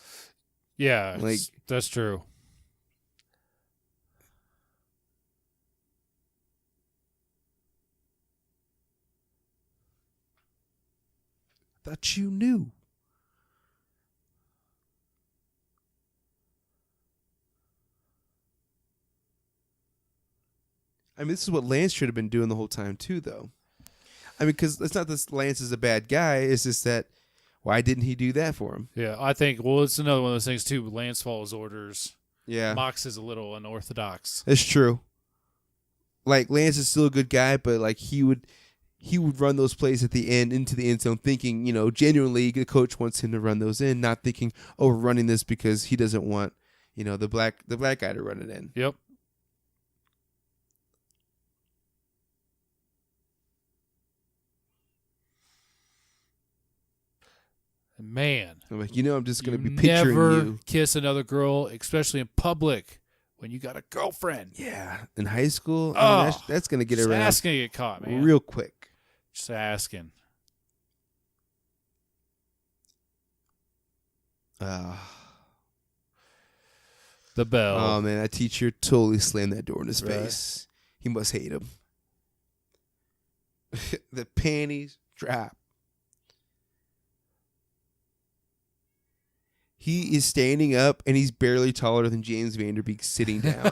Speaker 4: Yeah,
Speaker 3: Like-
Speaker 4: that's true.
Speaker 3: Thought you knew. I mean, this is what Lance should have been doing the whole time too, though. I mean, because it's not that Lance is a bad guy. It's just that why didn't he do that for him?
Speaker 4: Yeah, I think, it's another one of those things, too. Lance follows orders.
Speaker 3: Yeah,
Speaker 4: Mox is a little unorthodox.
Speaker 3: it's true. Like, Lance is still a good guy, but like he would run those plays at the end into the end zone, thinking, genuinely the coach wants him to run those in, not thinking, oh, we're running this because he doesn't want, the black guy to run it in.
Speaker 4: Yep. Man,
Speaker 3: I'm like, I'm just going to be
Speaker 4: you
Speaker 3: picturing
Speaker 4: never
Speaker 3: you.
Speaker 4: kiss another girl, especially in public, when you got a girlfriend.
Speaker 3: Yeah, in high school, I mean, that's going to get
Speaker 4: Just
Speaker 3: around
Speaker 4: asking to get caught, man.
Speaker 3: real quick.
Speaker 4: Just asking.
Speaker 3: The
Speaker 4: bell.
Speaker 3: Oh man, that teacher totally slammed that door in his
Speaker 4: Right.
Speaker 3: face. He must hate him. The panties drop. He is standing up, and he's barely taller than James Vanderbeek sitting down.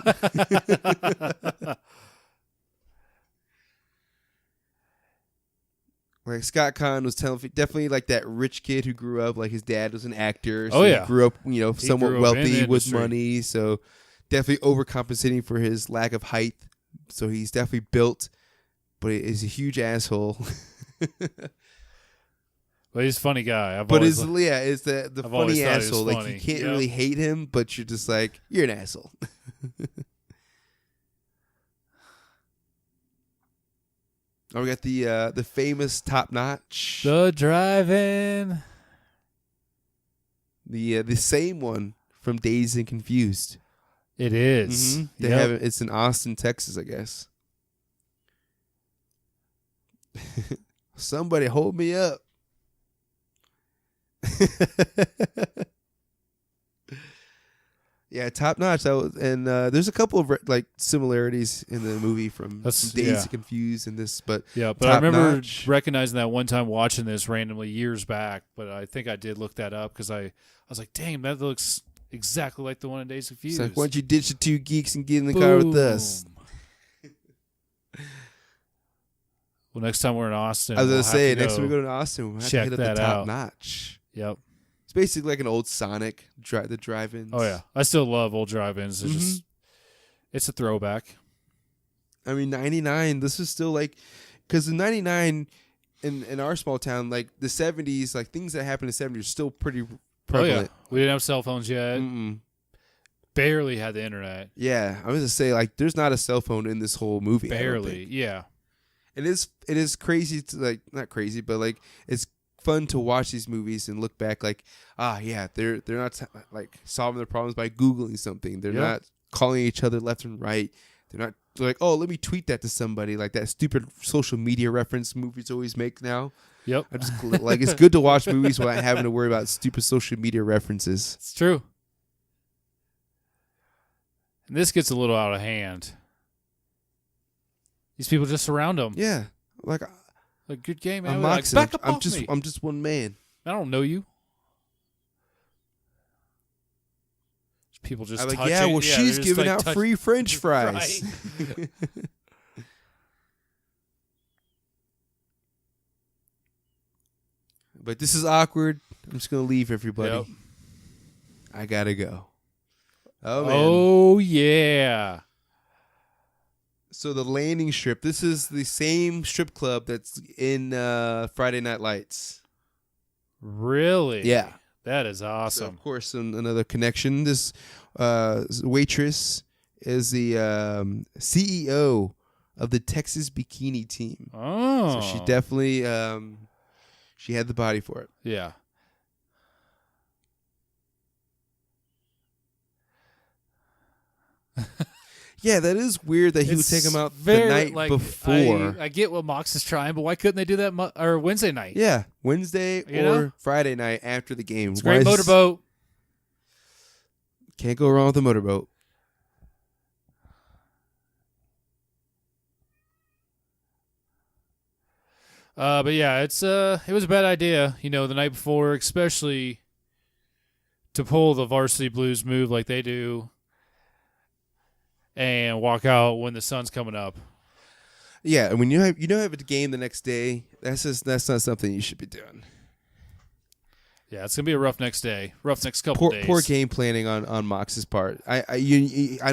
Speaker 3: Like Scott Conn was telling, definitely like that rich kid who grew up, like his dad was an actor. So
Speaker 4: Oh, yeah.
Speaker 3: he grew up, somewhat
Speaker 4: grew up in
Speaker 3: wealthy
Speaker 4: the
Speaker 3: with
Speaker 4: industry.
Speaker 3: money. So definitely overcompensating for his lack of height. So he's definitely built, but he's a huge asshole.
Speaker 4: But he's a funny guy.
Speaker 3: But
Speaker 4: always
Speaker 3: it's
Speaker 4: li-
Speaker 3: it's the
Speaker 4: I've always
Speaker 3: funny
Speaker 4: thought he was
Speaker 3: asshole. Like
Speaker 4: funny.
Speaker 3: you can't
Speaker 4: Yep.
Speaker 3: really hate him, but you're just like, you're an asshole. Oh, we got the famous Top Notch.
Speaker 4: The drive-in.
Speaker 3: The same one from Dazed and Confused.
Speaker 4: It is.
Speaker 3: Mm-hmm. They have it. It's in Austin, Texas, I guess. Somebody hold me up. Yeah, Top Notch. That was, and there's a couple of like similarities in the movie from Dazed and Confused and this, but
Speaker 4: I remember recognizing that one time watching this randomly years back. But I think I did look that up because I was like, "Damn, that looks exactly like the one in Dazed and Confused."
Speaker 3: It's like, why don't you ditch the two geeks and get in the car with us?
Speaker 4: Well, next time we're in Austin,
Speaker 3: I was gonna say next time we go to Austin, we'll have to hit up the Top Notch.
Speaker 4: Yep.
Speaker 3: It's basically like an old Sonic, the drive-ins.
Speaker 4: Oh, yeah. I still love old drive-ins. It's it's a throwback.
Speaker 3: I mean, 99, this is still like, because in 99, in our small town, like the 70s, like things that happened in the 70s are still pretty prevalent.
Speaker 4: Oh, yeah. We didn't have cell phones yet. Barely had the internet.
Speaker 3: Yeah. I was going to say, like, there's not a cell phone in this whole movie.
Speaker 4: Barely, yeah.
Speaker 3: It is crazy to, like, not crazy, but like, it's fun to watch these movies and look back like, they're not like solving their problems by Googling something. They're not calling each other left and right. They're like, oh, let me tweet that to somebody, like that stupid social media reference movies always make now.
Speaker 4: Yep.
Speaker 3: I just like, it's good to watch movies without having to worry about stupid social media references.
Speaker 4: It's true. And this gets a little out of hand. These people just surround them.
Speaker 3: Yeah. Like
Speaker 4: good game, man.
Speaker 3: I'm
Speaker 4: Like, back up
Speaker 3: I'm
Speaker 4: off me.
Speaker 3: I'm just one man.
Speaker 4: I don't know you. People just
Speaker 3: I'm like,
Speaker 4: touching.
Speaker 3: yeah, well, she's giving
Speaker 4: like
Speaker 3: out free French fries.
Speaker 4: Right.
Speaker 3: But this is awkward. I'm just going to leave everybody.
Speaker 4: Yep.
Speaker 3: I got to go. Oh, man.
Speaker 4: Oh, yeah.
Speaker 3: So the landing strip, this is the same strip club that's in Friday Night Lights.
Speaker 4: Really?
Speaker 3: Yeah.
Speaker 4: That is
Speaker 3: So,
Speaker 4: awesome.
Speaker 3: of course, another connection. This waitress is the CEO of the Texas bikini team.
Speaker 4: Oh.
Speaker 3: So she definitely she had the body for it.
Speaker 4: Yeah.
Speaker 3: Yeah, that is weird that he would take him out the night before.
Speaker 4: I get what Mox is trying, but why couldn't they do that or Wednesday night?
Speaker 3: Yeah, Wednesday or Friday night after the game.
Speaker 4: It's a great motorboat.
Speaker 3: Can't go wrong with a motorboat.
Speaker 4: But yeah, it was a bad idea, the night before, especially to pull the Varsity Blues move like they do and walk out when the sun's coming up.
Speaker 3: Yeah, and when you have a game the next day, that's not something you should be doing.
Speaker 4: Yeah, it's gonna be a rough next day, rough next couple days.
Speaker 3: Poor game planning on Mox's part. I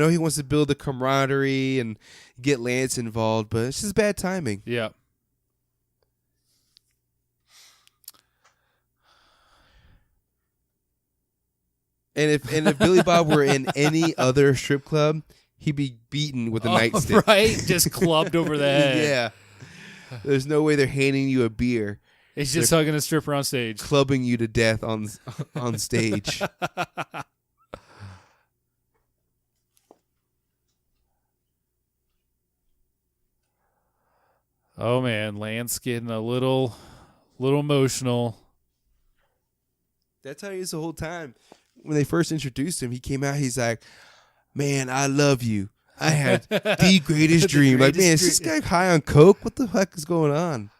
Speaker 3: know he wants to build the camaraderie and get Lance involved, but it's just bad timing.
Speaker 4: Yeah.
Speaker 3: And if Billy Bob were in any other strip club, he'd be beaten with a nightstick.
Speaker 4: Right? Just clubbed over the head.
Speaker 3: Yeah. There's no way they're handing you a beer.
Speaker 4: He's just hugging a stripper on stage.
Speaker 3: Clubbing you to death on stage.
Speaker 4: Oh, man. Lance getting a little emotional.
Speaker 3: That's how he is the whole time. When they first introduced him, he came out, he's like, man, I love you. I had the greatest dream. Like, man, is this guy high on coke? What the heck is going on?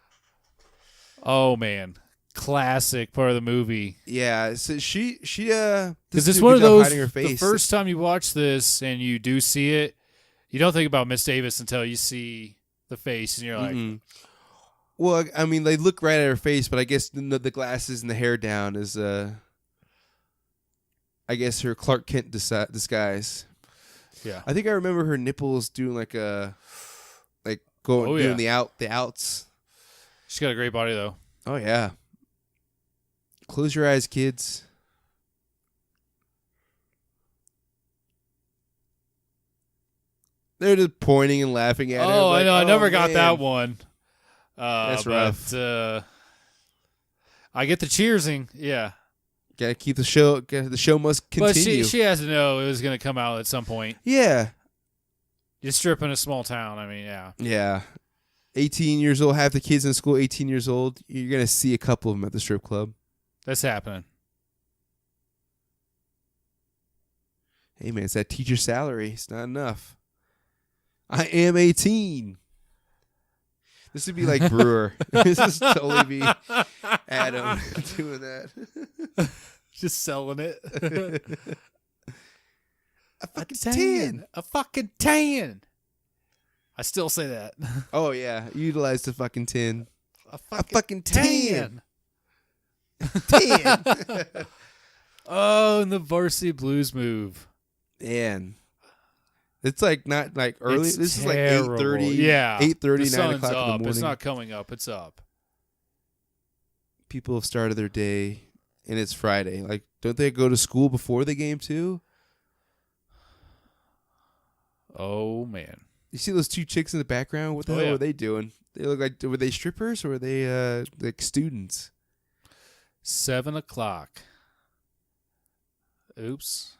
Speaker 4: Oh, man. Classic part of the movie.
Speaker 3: Yeah, so she
Speaker 4: because it's one of those, the first time you watch this and you do see it, you don't think about Miss Davis until you see the face and you're like...
Speaker 3: Well, I mean, they look right at her face, but I guess the glasses and the hair down is, I guess, her Clark Kent disguise.
Speaker 4: Yeah,
Speaker 3: I think I remember her nipples doing doing the outs.
Speaker 4: She's got a great body though.
Speaker 3: Oh yeah. Close your eyes, kids. They're just pointing and laughing at her.
Speaker 4: Oh,
Speaker 3: like,
Speaker 4: I know. I never
Speaker 3: man.
Speaker 4: got that one.
Speaker 3: That's rough.
Speaker 4: But I get the cheersing. Yeah.
Speaker 3: Gotta keep the show. The show must continue.
Speaker 4: But she has to know it was going to come out at some point.
Speaker 3: Yeah.
Speaker 4: You're stripping a small town. I mean, yeah.
Speaker 3: Yeah. 18 years old. Half the kids in school, 18 years old. You're gonna see a couple of them at the strip club.
Speaker 4: That's happening.
Speaker 3: Hey man, it's that teacher salary. It's not enough. I am 18. This would be like Brewer. This is totally be Adam doing that.
Speaker 4: Just selling it.
Speaker 3: A fucking 10.
Speaker 4: A fucking 10. I still say that.
Speaker 3: Oh yeah, utilize the fucking 10.
Speaker 4: A
Speaker 3: fucking 10.
Speaker 4: 10. Oh, and the Varsity Blues move.
Speaker 3: Man. It's like not like early.
Speaker 4: It's
Speaker 3: this
Speaker 4: terrible.
Speaker 3: is like 8:30.
Speaker 4: Yeah.
Speaker 3: 8:30, 9 o'clock in the
Speaker 4: Up.
Speaker 3: morning.
Speaker 4: It's not coming up. It's up.
Speaker 3: People have started their day, and it's Friday. Like, don't they go to school before the game too?
Speaker 4: Oh man.
Speaker 3: You see those two chicks in the background? What the hell were they doing? They look like, were they strippers or were they like students?
Speaker 4: 7 o'clock. Oops.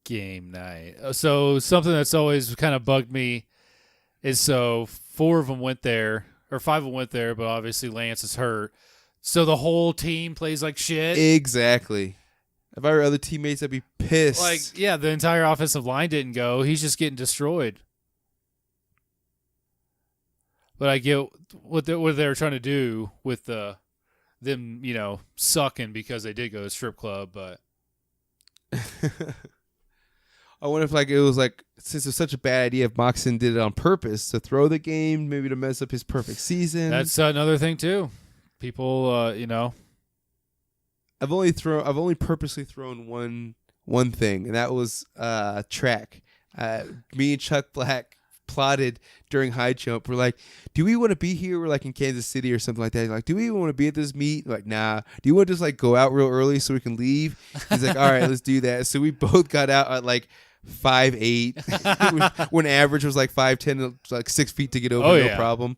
Speaker 4: Game night. So something that's always kind of bugged me is so 4 of them went there, or 5 of them went there, but obviously Lance is hurt. So the whole team plays like shit.
Speaker 3: Exactly. If I were other teammates, I'd be pissed.
Speaker 4: Like, yeah, the entire offensive line didn't go. He's just getting destroyed. But I get what they're trying to do with them, sucking because they did go to strip club. But
Speaker 3: I wonder if it was since it's such a bad idea, if Moxon did it on purpose to throw the game, maybe to mess up his perfect season.
Speaker 4: That's another thing too. People,
Speaker 3: I've only purposely thrown one thing, and that was track. Me and Chuck Black plotted during high jump. We're like, do we want to be here? We're like in Kansas City or something like that. Like, do we even want to be at this meet? Like, nah. Do you want to just go out real early so we can leave? He's like, all right, let's do that. So we both got out at 5'8", when average was 5'10", 6 feet to get over, no problem.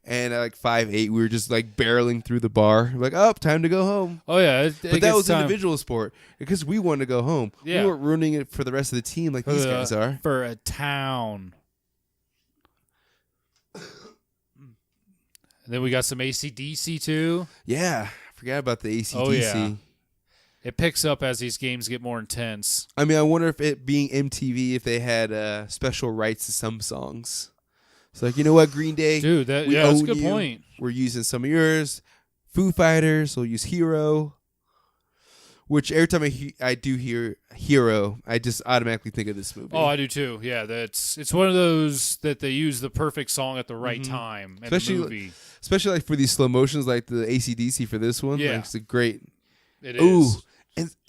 Speaker 3: And at 5'8", we were just barreling through the bar. We're like, oh, time to go home.
Speaker 4: Oh yeah,
Speaker 3: but that was individual sport because we wanted to go home.
Speaker 4: Yeah.
Speaker 3: We weren't ruining it for the rest of the team like these guys are.
Speaker 4: For a town. And then we got some AC/DC too.
Speaker 3: Yeah, I forgot about the AC/DC.
Speaker 4: Oh yeah. It picks up as these games get more intense.
Speaker 3: I mean, I wonder if it being MTV, if they had special rights to some songs. It's like, you know what, Green Day?
Speaker 4: Dude, that's a good point.
Speaker 3: We're using some of yours. Foo Fighters, we'll use Hero. Which every time I do hear Hero, I just automatically think of this movie.
Speaker 4: Oh, I do too. Yeah, it's one of those that they use the perfect song at the right time in the movie.
Speaker 3: Especially for these slow motions, like the AC/DC for this one.
Speaker 4: Yeah.
Speaker 3: It's a great.
Speaker 4: It is.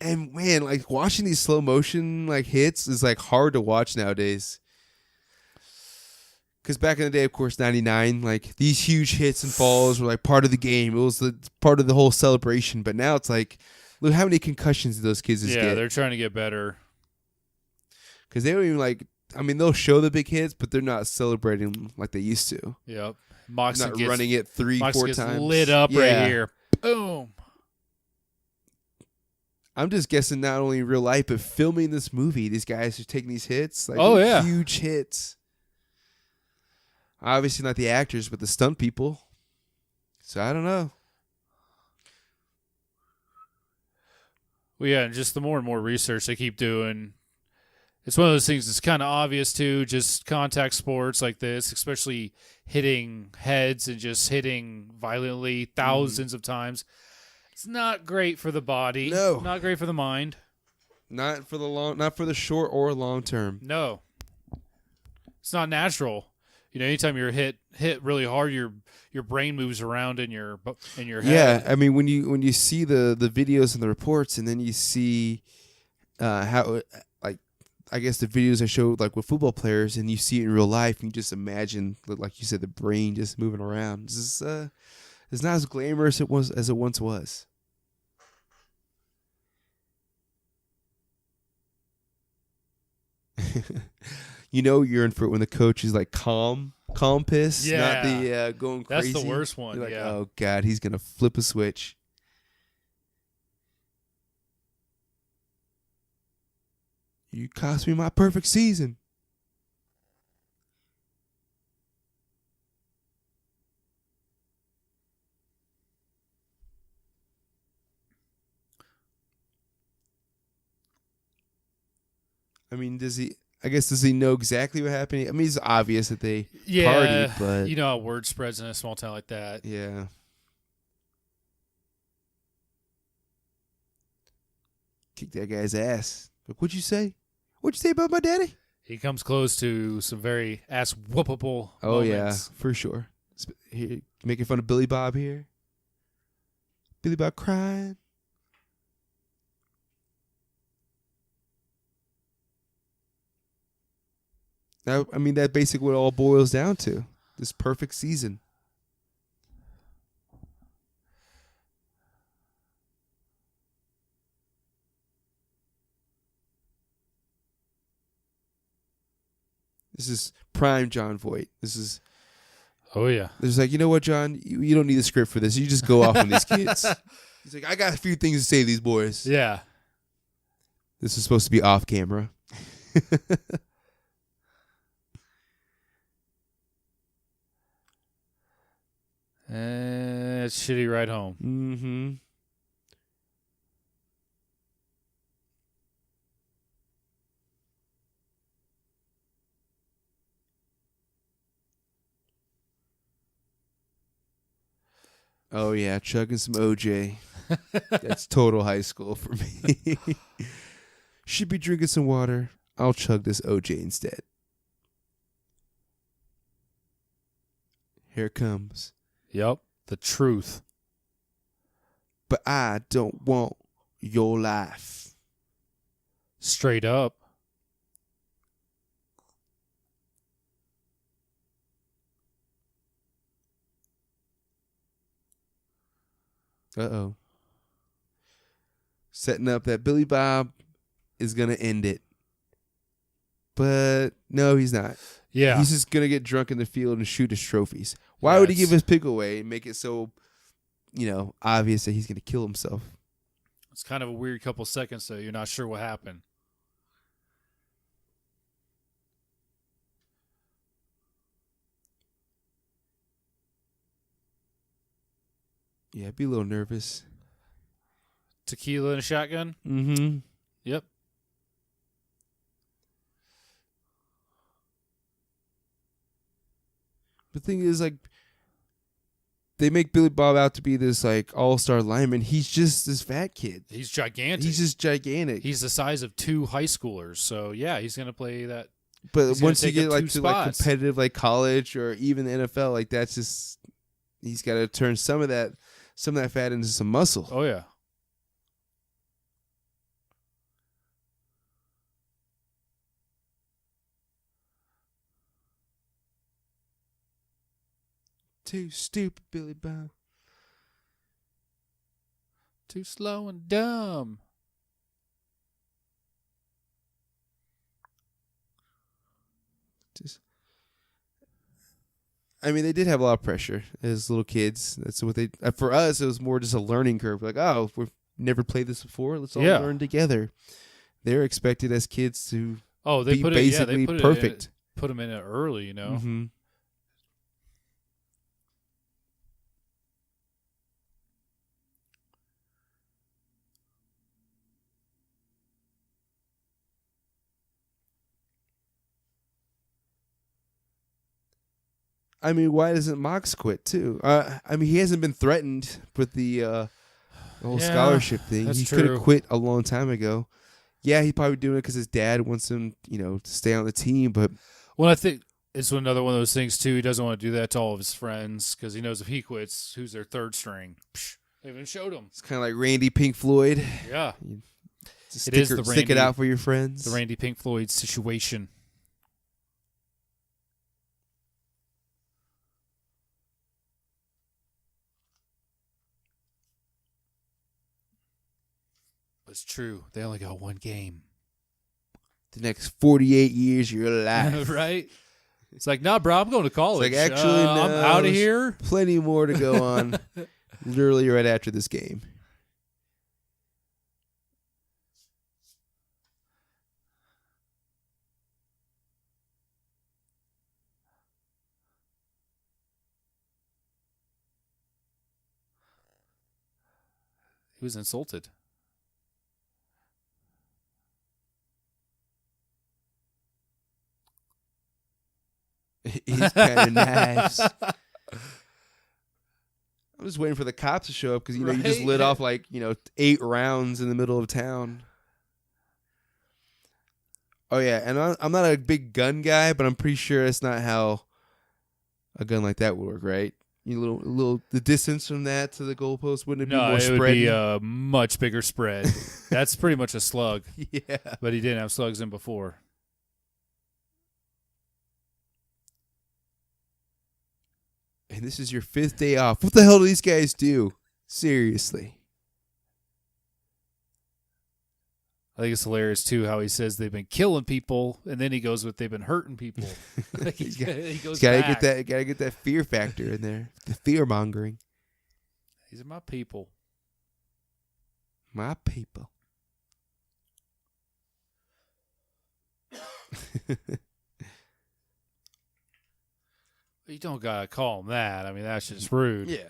Speaker 3: And man, watching these slow motion hits is hard to watch nowadays. Because back in the day, of course, 99, these huge hits and falls were part of the game. It was part of the whole celebration. But now it's look how many concussions do those kids get.
Speaker 4: Yeah, they're trying to get better.
Speaker 3: Because they don't even they'll show the big hits, but they're not celebrating like they used to.
Speaker 4: Yep.
Speaker 3: Moxon gets running it 3-4
Speaker 4: gets
Speaker 3: times.
Speaker 4: Lit up right here. Boom.
Speaker 3: I'm just guessing not only in real life, but filming this movie, these guys are taking these hits. Huge hits. Obviously not the actors, but the stunt people. So I don't know.
Speaker 4: Well, yeah, and just the more and more research they keep doing, it's one of those things that's kind of obvious too, just contact sports like this, especially hitting heads and just hitting violently thousands of times. It's not great for the body.
Speaker 3: No.
Speaker 4: Not great for the mind.
Speaker 3: Not for the short or long term.
Speaker 4: No. It's not natural. Anytime you're hit really hard, your brain moves around in your head.
Speaker 3: Yeah, I mean when you see the videos and the reports, and then you see how I guess the videos I showed with football players, and you see it in real life, and you just imagine, like you said, the brain just moving around. It's not as glamorous as it once was. You know you're in for it when the coach is like calm piss, not the going crazy.
Speaker 4: That's the worst one.
Speaker 3: You're like,
Speaker 4: yeah.
Speaker 3: oh God, he's gonna flip a switch. You cost me my perfect season. I mean, does he know exactly what happened? I mean, it's obvious that they partied, but
Speaker 4: you know how word spreads in a small town like that.
Speaker 3: yeah. Kick that guy's ass. Like, what'd you say? What'd you say about my daddy?
Speaker 4: He comes close to some very ass whoopable
Speaker 3: Oh,
Speaker 4: moments.
Speaker 3: yeah, for sure. Here, making fun of Billy Bob here. Billy Bob crying. I mean, that's basically what it all boils down to. This perfect season. This is prime John Voight. This is...
Speaker 4: Oh, yeah.
Speaker 3: There's like, you know what, John? You don't need a script for this. You just go off on these kids. He's like, I got a few things to say to these boys.
Speaker 4: Yeah.
Speaker 3: This is supposed to be off camera.
Speaker 4: It's shitty ride home.
Speaker 3: Mm-hmm. Oh, yeah, chugging some OJ. That's total high school for me. Should be drinking some water. I'll chug this OJ instead. Here it comes.
Speaker 4: Yep. The truth.
Speaker 3: But I don't want your life.
Speaker 4: Straight up.
Speaker 3: Uh-oh. Setting up that Billy Bob is going to end it. But no, he's not.
Speaker 4: Yeah.
Speaker 3: He's just going to get drunk in the field and shoot his trophies. Why would he give his pick away and make it so, obvious that he's going to kill himself?
Speaker 4: It's kind of a weird couple seconds, though. You're not sure what happened.
Speaker 3: Yeah, I'd be a little nervous.
Speaker 4: Tequila and a shotgun?
Speaker 3: Mm-hmm.
Speaker 4: Yep.
Speaker 3: The thing is, like, they make Billy Bob out to be this, like, all-star lineman. He's just this fat kid.
Speaker 4: He's gigantic.
Speaker 3: He's just gigantic.
Speaker 4: He's the size of 2 high schoolers. So, yeah, he's going to play that.
Speaker 3: But once you get, like, to, like,
Speaker 4: spots.
Speaker 3: competitive, like, college or even the NFL, like, that's just... He's got to turn some of that fat into some muscle.
Speaker 4: Oh, yeah.
Speaker 3: Too stupid, Billy Bob.
Speaker 4: Too slow and dumb.
Speaker 3: I mean, they did have a lot of pressure as little kids. That's what they... For us, it was more just a learning curve. Like, oh, we've never played this before. Let's all learn together. They're expected as kids to be basically perfect.
Speaker 4: Put them in it early,
Speaker 3: Mm-hmm. I mean, why doesn't Mox quit too? I mean, he hasn't been threatened with the whole scholarship thing. He could have quit a long time ago. Yeah, he's probably doing it because his dad wants him, to stay on the team. But
Speaker 4: I think it's another one of those things too. He doesn't want to do that to all of his friends because he knows if he quits, who's their third string? Psh, they haven't showed him.
Speaker 3: It's kind of like Randy Pink Floyd.
Speaker 4: Yeah,
Speaker 3: stick it out for your friends.
Speaker 4: The Randy Pink Floyd situation. It's true. They only got one game.
Speaker 3: the next 48 years of your life.
Speaker 4: Right? It's like, nah, bro, I'm going to college.
Speaker 3: It's like, actually, no,
Speaker 4: I'm out of
Speaker 3: there's
Speaker 4: here.
Speaker 3: Plenty more to go on literally right after this game.
Speaker 4: He was insulted.
Speaker 3: He's kind of nice. I'm just waiting for the cops to show up because, you know, you just
Speaker 4: Right?
Speaker 3: lit off like, 8 rounds in the middle of town. Oh, yeah. And I'm not a big gun guy, but I'm pretty sure that's not how a gun like that would work, right? The distance from that to the goalpost, wouldn't it be more spread?
Speaker 4: No, it would be a much bigger spread. That's pretty much a slug.
Speaker 3: Yeah.
Speaker 4: But he didn't have slugs in before.
Speaker 3: And this is your 5th day off. What the hell do these guys do? Seriously.
Speaker 4: I think it's hilarious, too, how he says they've been killing people, and then he goes with they've been hurting people. He goes back.
Speaker 3: Gotta get that fear factor in there. The fear mongering.
Speaker 4: These are my people.
Speaker 3: My people.
Speaker 4: You don't got to call them that. I mean, that's just rude.
Speaker 3: Yeah.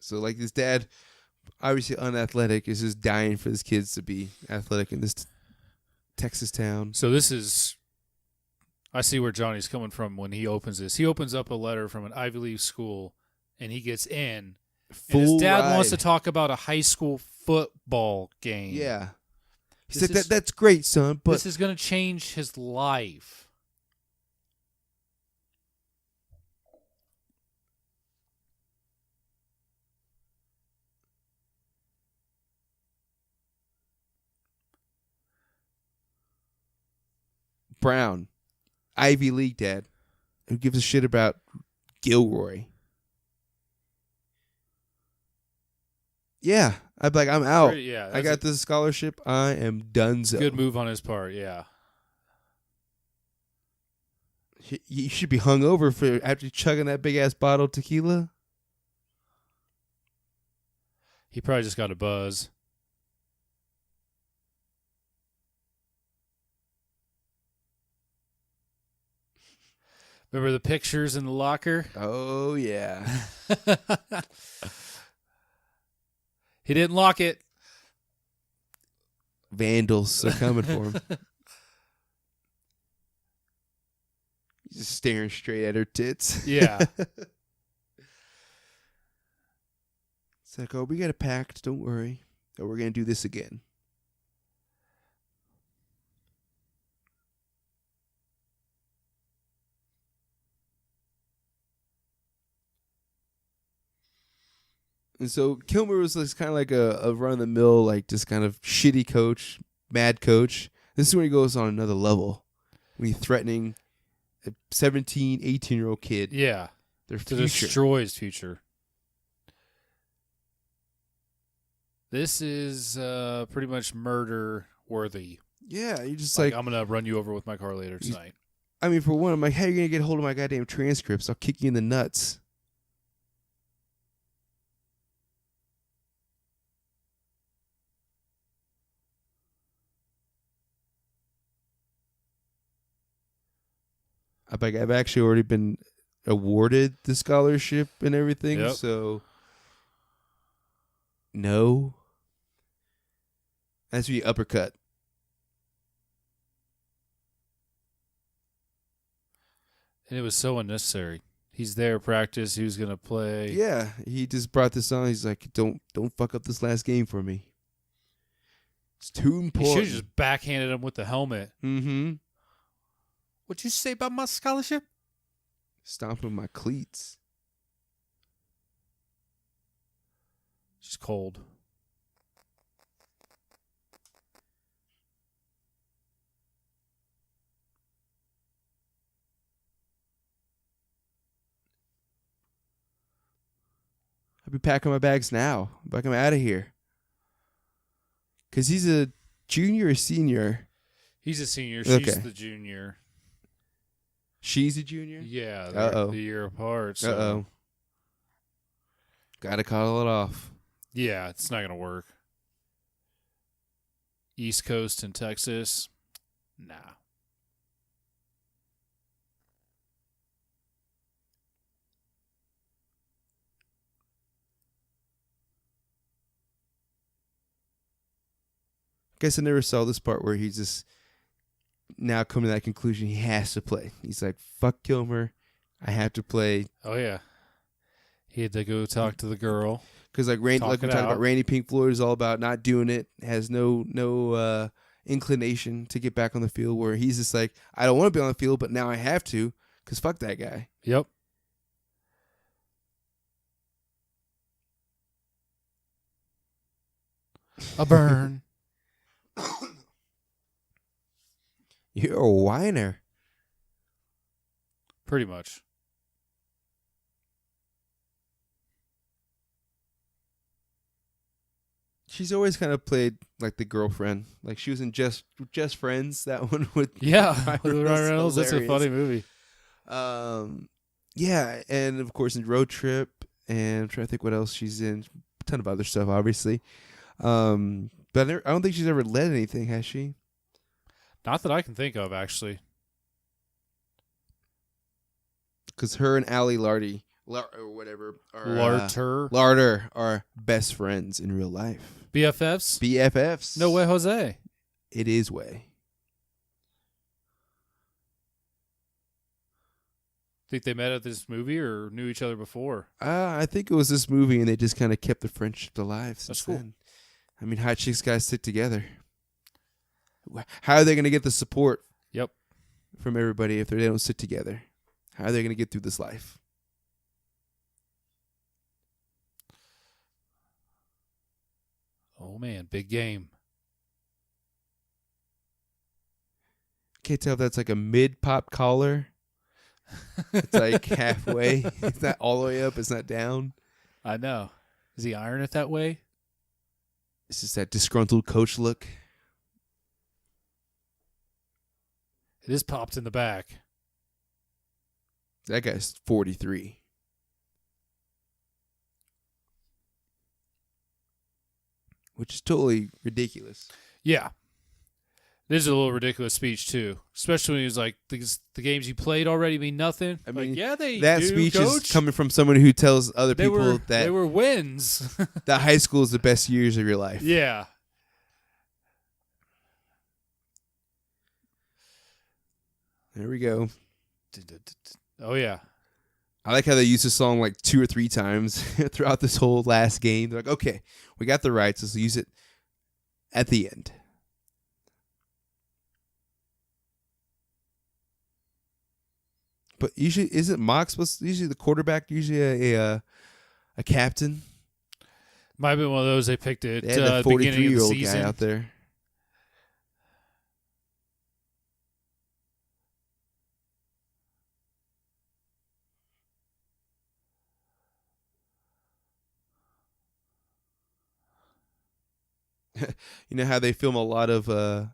Speaker 3: So, like, his dad, obviously unathletic, is just dying for his kids to be athletic in this Texas town.
Speaker 4: So this is, I see where Johnny's coming from when he opens this. He opens up a letter from an Ivy League school, and he gets in. And his dad wants to talk about a high school football game.
Speaker 3: Yeah. He said, that's great, son, but
Speaker 4: this is going to change his life.
Speaker 3: Brown, Ivy League dad, who gives a shit about Gilroy. Yeah, I'd be like, I'm out.
Speaker 4: Yeah,
Speaker 3: I got this scholarship. I am donezo.
Speaker 4: Good move on his part, yeah.
Speaker 3: You should be hung over for after chugging that big ass bottle of tequila.
Speaker 4: He probably just got a buzz. Remember the pictures in the locker?
Speaker 3: Oh, yeah.
Speaker 4: He didn't lock it.
Speaker 3: Vandals are coming for him. He's just staring straight at her tits.
Speaker 4: Yeah.
Speaker 3: It's like, oh, we got a pact. Don't worry. Oh, we're going to do this again. And so Kilmer was kind of like a run-of-the-mill, like just kind of shitty coach, mad coach. This is when he goes on another level. When he's threatening a 17, 18-year-old kid.
Speaker 4: Yeah.
Speaker 3: Their
Speaker 4: To
Speaker 3: future.
Speaker 4: destroy his future. This is pretty much murder worthy.
Speaker 3: Yeah, you just
Speaker 4: I'm going to run you over with my car later tonight.
Speaker 3: I mean, for one, I'm like, how are you going to get hold of my goddamn transcripts? I'll kick you in the nuts. I've actually already been awarded the scholarship and everything,
Speaker 4: Yep.
Speaker 3: so no. That's the uppercut.
Speaker 4: And it was so unnecessary. He's there practice. He was going to play.
Speaker 3: Yeah, he just brought this on. He's like, don't fuck up this last game for me. It's too
Speaker 4: He
Speaker 3: important.
Speaker 4: should have just backhanded him with the helmet.
Speaker 3: Mm-hmm.
Speaker 4: What'd you say about my scholarship?
Speaker 3: Stomping my cleats.
Speaker 4: Just cold.
Speaker 3: I'll be packing my bags now. I'm out of here. Because he's a junior or senior?
Speaker 4: He's a senior.
Speaker 3: Okay.
Speaker 4: She's the junior.
Speaker 3: She's a junior?
Speaker 4: Yeah, they're the year apart. So.
Speaker 3: Uh-oh. Gotta call it off.
Speaker 4: Yeah, it's not going to work. East Coast and Texas, nah.
Speaker 3: Guess I never saw this part where he's just now coming to that conclusion he has to play. He's like, fuck Kilmer, I have to play.
Speaker 4: Oh, yeah. He had to go talk to the girl.
Speaker 3: Because like we talked about, Randy Pink Floyd is all about not doing it, has no inclination to get back on the field, where he's just like, I don't want to be on the field, but now I have to, because fuck that guy.
Speaker 4: Yep. A burn.
Speaker 3: You're a whiner.
Speaker 4: Pretty much.
Speaker 3: She's always kind of played like the girlfriend. Like she was in Just Friends, that one with
Speaker 4: Ryan Reynolds. That's a funny movie.
Speaker 3: Yeah, and of course in Road Trip, and I'm trying to think what else she's in. A ton of other stuff, obviously. But I don't think she's ever led anything, has she?
Speaker 4: Not that I can think of, actually.
Speaker 3: Because her and Allie Lardy, or whatever,
Speaker 4: Larter
Speaker 3: are best friends in real life.
Speaker 4: BFFs?
Speaker 3: BFFs.
Speaker 4: No way, Jose.
Speaker 3: It is way.
Speaker 4: Think they met at this movie or knew each other before?
Speaker 3: I think it was this movie, and they just kind of kept the friendship alive since
Speaker 4: That's cool.
Speaker 3: then. I mean, hot chicks guys stick together. How are they going to get the support?
Speaker 4: Yep.
Speaker 3: From everybody if they don't sit together? How are they going to get through this life?
Speaker 4: Oh, man. Big game.
Speaker 3: Can't tell if that's like a mid-pop collar. It's like halfway. It's not all the way up. It's not down.
Speaker 4: I know. Is he iron it that way?
Speaker 3: It's just that disgruntled coach look.
Speaker 4: It is popped in the back.
Speaker 3: That guy's 43. Which is totally ridiculous.
Speaker 4: Yeah. This is a little ridiculous speech, too. Especially when he was like, the games you played already mean nothing.
Speaker 3: I mean,
Speaker 4: like, yeah, they
Speaker 3: that
Speaker 4: do,
Speaker 3: speech
Speaker 4: coach.
Speaker 3: is coming from someone who tells other people that
Speaker 4: they were wins.
Speaker 3: that high school is the best years of your life.
Speaker 4: Yeah.
Speaker 3: There we go.
Speaker 4: Oh, yeah.
Speaker 3: I like how they use this song like 2 or 3 times throughout this whole last game. They're like, okay, we got the rights. Let's use it at the end. But usually, isn't Mox usually the quarterback? Usually a captain.
Speaker 4: Might have been one of those they picked at
Speaker 3: They had
Speaker 4: the beginning of the
Speaker 3: 43-year-old
Speaker 4: season.
Speaker 3: guy out there. You know how they film a lot of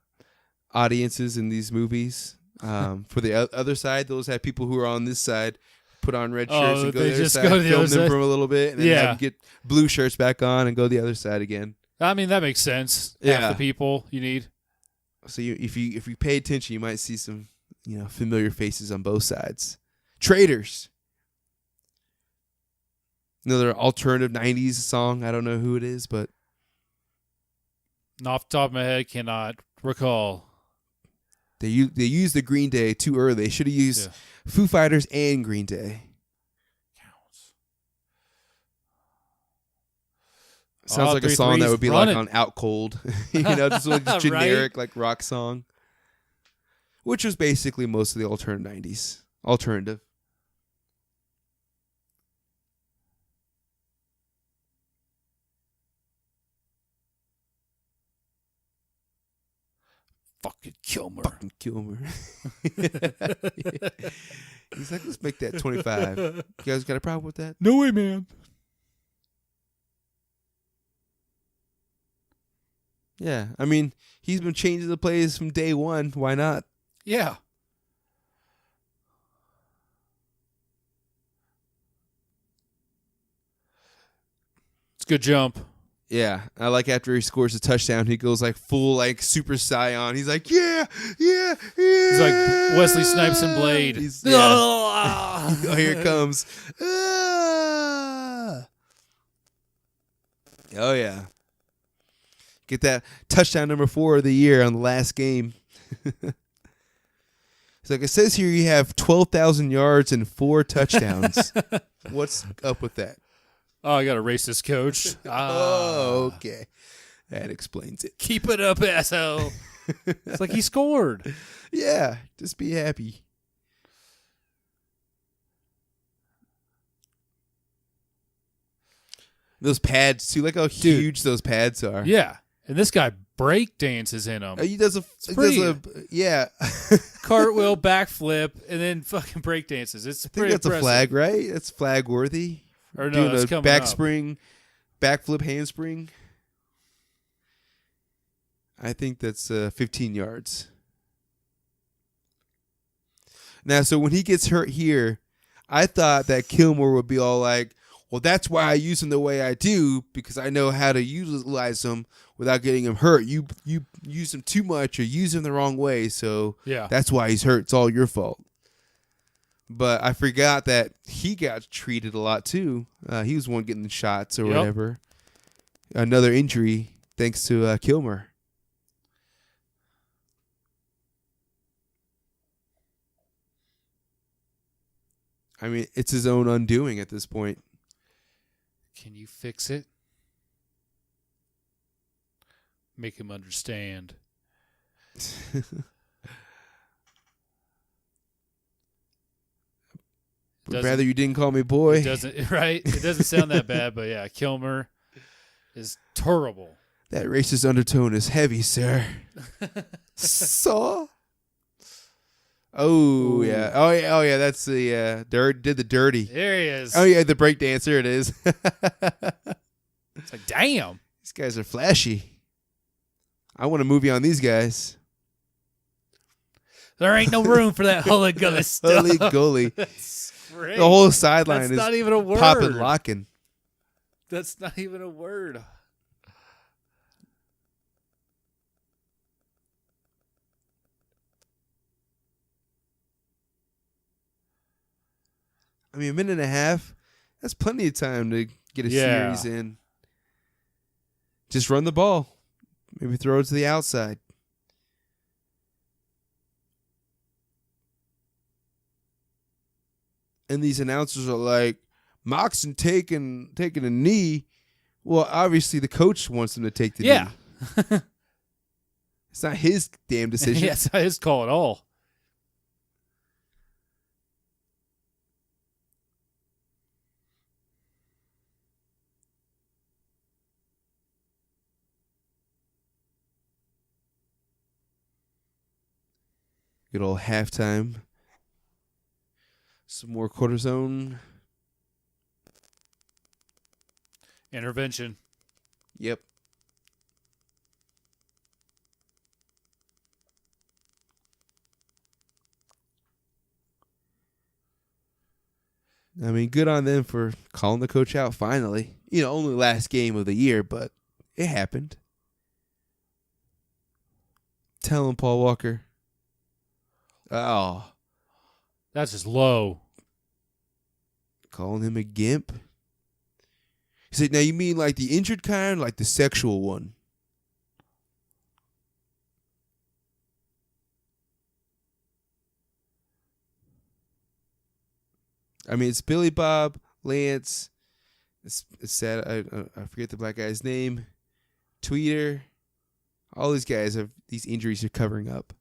Speaker 3: audiences in these movies? For the other side, those have people who are on this side put on red shirts and go to the other side, film them for a little bit, and then have them get blue shirts back on and go the other side again.
Speaker 4: I mean, that makes sense.
Speaker 3: Yeah.
Speaker 4: Half the people you need.
Speaker 3: So if you pay attention, you might see some familiar faces on both sides. Traitors. Another alternative 90s song. I don't know who it is, but
Speaker 4: Off the top of my head, cannot recall.
Speaker 3: they used the Green Day too early. They should have used Foo Fighters and Green Day. Sounds like a song that would be like on Out Cold. Just like a generic like rock song. Which was basically most of the alternative 90s. Alternative.
Speaker 4: Fucking Kilmer.
Speaker 3: He's like, let's make that 25. You guys got a problem with that?
Speaker 4: No way, man.
Speaker 3: Yeah, I mean, he's been changing the plays from day one. Why not?
Speaker 4: Yeah. It's a good jump.
Speaker 3: Yeah, I like after he scores a touchdown, he goes like full like Super Saiyan. He's like, yeah.
Speaker 4: He's like Wesley Snipes and Blade.
Speaker 3: Oh, here it comes. Ah. Oh, yeah. Get that touchdown number 4 of the year on the last game. It's like it says here you have 12,000 yards and 4 touchdowns. What's up with that?
Speaker 4: Oh, I got a racist coach.
Speaker 3: Oh, okay. That explains it.
Speaker 4: Keep it up, asshole. It's like he scored.
Speaker 3: Yeah, just be happy. Those pads, too. Like how huge those pads are.
Speaker 4: Yeah. And this guy break dances in them.
Speaker 3: He does a yeah.
Speaker 4: Cartwheel, backflip, and then fucking break dances. It's pretty
Speaker 3: that's
Speaker 4: impressive.
Speaker 3: A flag, right? That's flag worthy.
Speaker 4: Or no,
Speaker 3: doing
Speaker 4: that's
Speaker 3: a
Speaker 4: coming
Speaker 3: back
Speaker 4: up.
Speaker 3: spring, backflip, handspring. I think that's 15 yards. Now, so when he gets hurt here, I thought that Kilmer would be all like, well, that's why I use him the way I do, because I know how to utilize him without getting him hurt. You use him too much or use him the wrong way, so that's why he's hurt. It's all your fault. But I forgot that he got treated a lot, too. He was the one getting the shots or whatever. Another injury thanks to Kilmer. I mean, it's his own undoing at this point.
Speaker 4: Can you fix it? Make him understand.
Speaker 3: Would rather you didn't call me boy.
Speaker 4: It doesn't, right? It doesn't sound that bad, but yeah, Kilmer is terrible.
Speaker 3: That racist undertone is heavy, sir. Saw. Oh,
Speaker 4: Ooh.
Speaker 3: yeah. Oh yeah. That's the did the dirty.
Speaker 4: There he is.
Speaker 3: Oh yeah, the break dance. There it is.
Speaker 4: It's like, damn.
Speaker 3: These guys are flashy. I want a movie on these guys.
Speaker 4: There ain't no room for that holy gully stuff.
Speaker 3: Holy goalie.
Speaker 4: That's great.
Speaker 3: The whole sideline
Speaker 4: That's
Speaker 3: is
Speaker 4: not even a word.
Speaker 3: popping, locking.
Speaker 4: That's not even a word.
Speaker 3: I mean, a minute and a half, that's plenty of time to get a series in. Just run the ball. Maybe throw it to the outside. And these announcers are like, Moxon taking a knee. Well, obviously the coach wants him to take the knee. It's not his damn decision.
Speaker 4: Yeah, it's not his call at all.
Speaker 3: Good old halftime. Some more cortisone.
Speaker 4: Intervention.
Speaker 3: Yep. I mean, good on them for calling the coach out finally. You know, only last game of the year, but it happened. Tell him, Paul Walker. Oh.
Speaker 4: That's just low.
Speaker 3: Calling him a gimp. He said, now you mean like the injured kind, like the sexual one? I mean, it's Billy Bob, Lance, it's sad, I forget the black guy's name, Tweeter. All these guys have these injuries are covering up.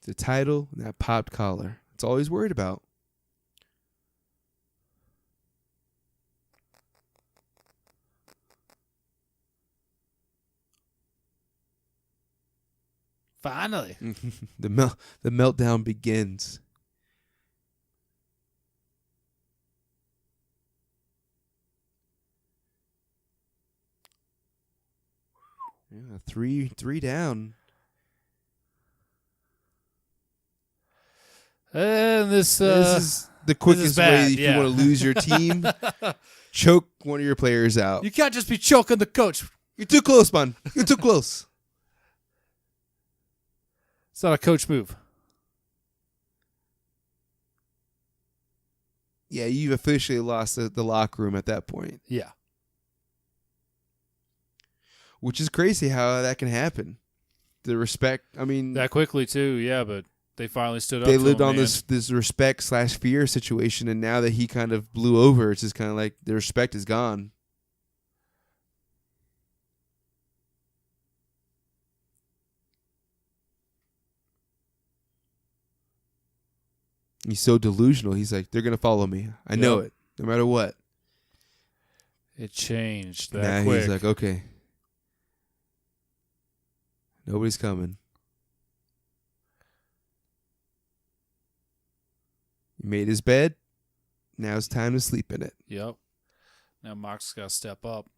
Speaker 3: The title and that popped collar. That's all he's worried about.
Speaker 4: Finally.
Speaker 3: the meltdown begins. Yeah, three down.
Speaker 4: And this
Speaker 3: is the quickest way if you want to lose your team. Choke one of your players out.
Speaker 4: You can't just be choking the coach.
Speaker 3: You're too close, man. You're too close.
Speaker 4: It's not a coach move.
Speaker 3: Yeah, you've officially lost the locker room at that point.
Speaker 4: Yeah.
Speaker 3: Which is crazy how that can happen. The respect, I mean...
Speaker 4: That quickly, too, yeah, but they finally stood up.
Speaker 3: They lived on this respect/fear situation, and now that he kind of blew over, it's just kind of like the respect is gone. He's so delusional. He's like, they're going to follow me. I know it, no matter what.
Speaker 4: It changed that quick.
Speaker 3: He's like, okay. Nobody's coming. He made his bed. Now it's time to sleep in it.
Speaker 4: Yep. Now Mark's got to step up.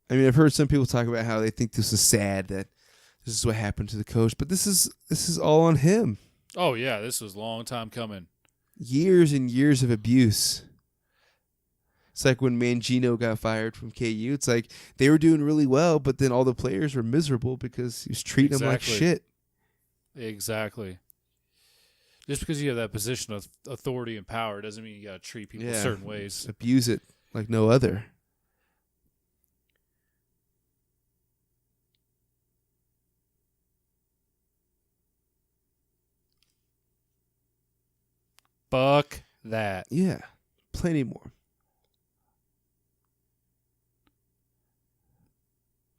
Speaker 3: I mean, I've heard some people talk about how they think this is sad that this is what happened to the coach, but this is all on him.
Speaker 4: Oh yeah, this was a long time coming.
Speaker 3: Years and years of abuse. It's like when Mangino got fired from KU. It's like they were doing really well, but then all the players were miserable because he was treating them like shit.
Speaker 4: Exactly. Just because you have that position of authority and power doesn't mean you got to treat people certain ways.
Speaker 3: Abuse it like no other.
Speaker 4: Fuck that.
Speaker 3: Yeah, plenty more.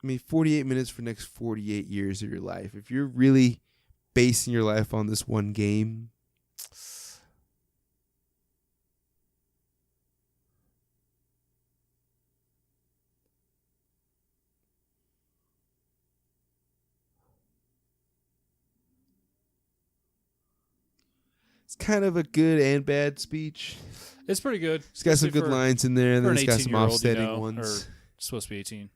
Speaker 3: I mean, 48 minutes for the next 48 years of your life. If you're really basing your life on this one game, it's kind of a good and bad speech.
Speaker 4: It's pretty good.
Speaker 3: It's got some good lines in there, and then it's got some offsetting ones.
Speaker 4: Or supposed to be 18.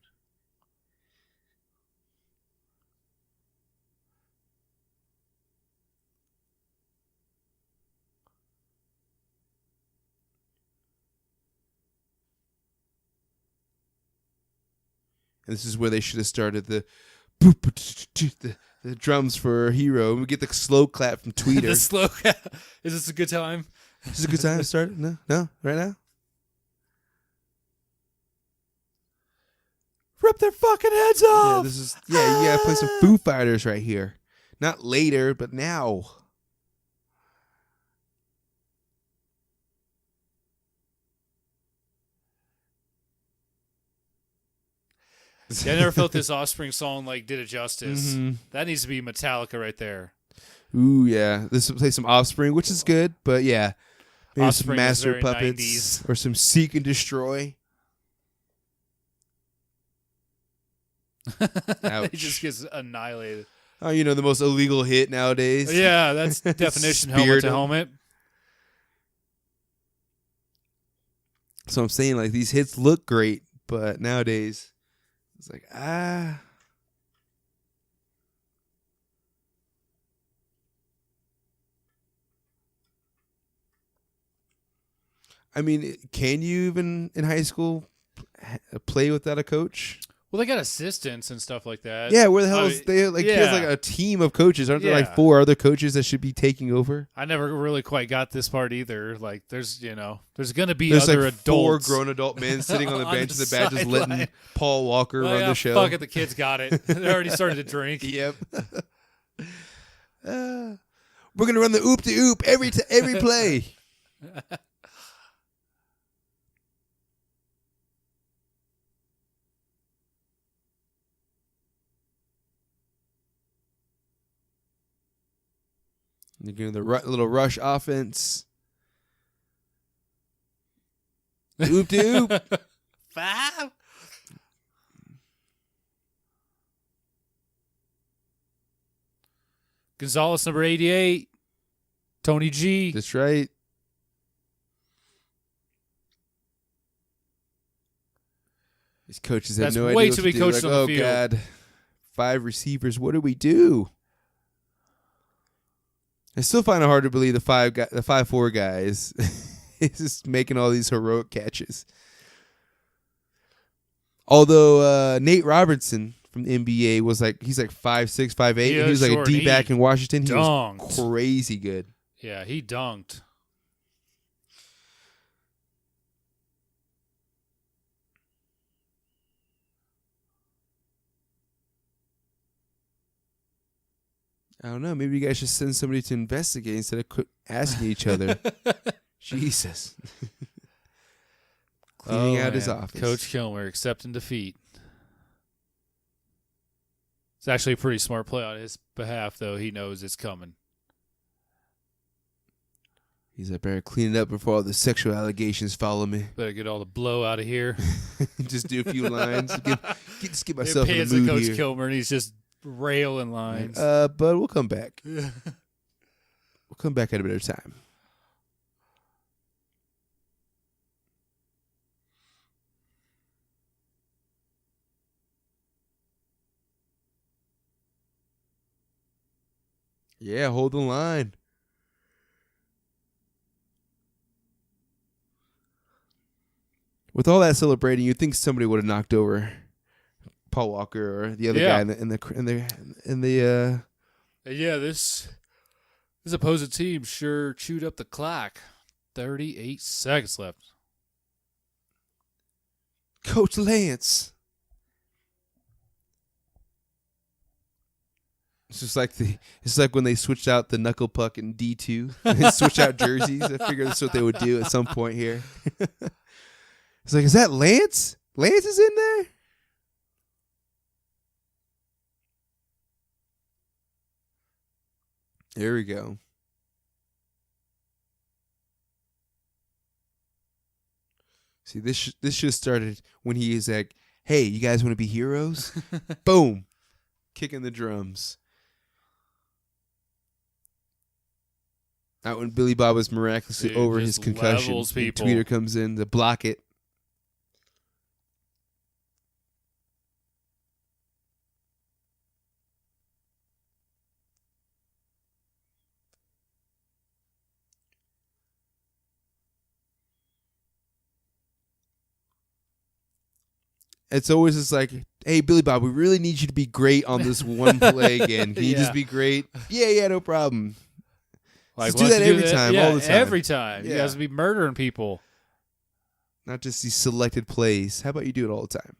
Speaker 3: And this is where they should have started the drums for Hero. We get the slow clap from Tweeter.
Speaker 4: The slow clap. Is this a good time?
Speaker 3: Is this a good time to start? No, right now.
Speaker 4: Rip their fucking heads off.
Speaker 3: You gotta play some Foo Fighters right here. Not later, but now.
Speaker 4: Yeah, I never felt this Offspring song did it justice.
Speaker 3: Mm-hmm.
Speaker 4: That needs to be Metallica right there.
Speaker 3: Ooh, yeah. This will play some Offspring, which is good, but yeah. Maybe
Speaker 4: Offspring
Speaker 3: some Master
Speaker 4: is very
Speaker 3: Puppets
Speaker 4: 90s.
Speaker 3: or some Seek and Destroy.
Speaker 4: It just gets annihilated.
Speaker 3: Oh, the most illegal hit nowadays.
Speaker 4: Yeah, that's definition helmet to helmet.
Speaker 3: So I'm saying, these hits look great, but nowadays, it's like, I mean, can you even in high school play without a coach?
Speaker 4: Well, they got assistants and stuff like that.
Speaker 3: Yeah, where the hell is they? He has a team of coaches. Aren't there 4 other coaches that should be taking over?
Speaker 4: I never really quite got this part either. There's going to be other adults.
Speaker 3: 4 grown adult men sitting on the bench in the back just letting Paul Walker run the show.
Speaker 4: Fuck it, the kids got it. They already started to drink.
Speaker 3: Yep. We're gonna run the oop to oop every play. You're getting the little rush offense. Doop doop.
Speaker 4: 5. Gonzalez, number 88. Tony G.
Speaker 3: That's right. These coaches have
Speaker 4: That's
Speaker 3: no
Speaker 4: way
Speaker 3: idea
Speaker 4: too
Speaker 3: what
Speaker 4: many
Speaker 3: to do.
Speaker 4: coaches
Speaker 3: Like,
Speaker 4: on the
Speaker 3: oh,
Speaker 4: field.
Speaker 3: God. 5 receivers. What do we do? I still find it hard to believe the 5'4" guys is just making all these heroic catches. Although Nate Robertson from the NBA was he's like 5'6", 5'8",
Speaker 4: He
Speaker 3: and he was like a
Speaker 4: short,
Speaker 3: D
Speaker 4: and
Speaker 3: back
Speaker 4: he
Speaker 3: in Washington. He was
Speaker 4: dunked.
Speaker 3: crazy good.
Speaker 4: Yeah, he dunked.
Speaker 3: I don't know. Maybe you guys should send somebody to investigate instead of asking each other. Jesus. Cleaning out his office.
Speaker 4: Coach Kilmer accepting defeat. It's actually a pretty smart play on his behalf, though. He knows it's coming.
Speaker 3: He's like, better clean it up before all the sexual allegations follow me.
Speaker 4: Better get all the blow out of here.
Speaker 3: Just do a few lines. Just get myself in
Speaker 4: Pans
Speaker 3: the mood
Speaker 4: Coach
Speaker 3: here.
Speaker 4: Kilmer, and he's just railing lines.
Speaker 3: But we'll come back. We'll come back at a better time. Yeah, hold the line. With all that celebrating, you'd think somebody would have knocked over Paul Walker or the other guy in the
Speaker 4: Yeah, this opposing team sure chewed up the clock. 38 seconds left.
Speaker 3: Coach Lance. It's like when they switched out the knuckle puck in D2. They switched out jerseys. I figured that's what they would do at some point here. It's like, is that Lance? Lance is in there? There we go. See, this should have started when he is like, hey, you guys want to be heroes? Boom. Kicking the drums. Not when Billy Bob was miraculously over his concussion. And Tweeter comes in to block it. It's always just like, hey, Billy Bob, we really need you to be great on this one play again. Can you just be great? Yeah, no problem.
Speaker 4: Like,
Speaker 3: do that every time, all the time.
Speaker 4: Every time.
Speaker 3: Yeah.
Speaker 4: You guys be murdering people.
Speaker 3: Not just these selected plays. How about you do it all the time?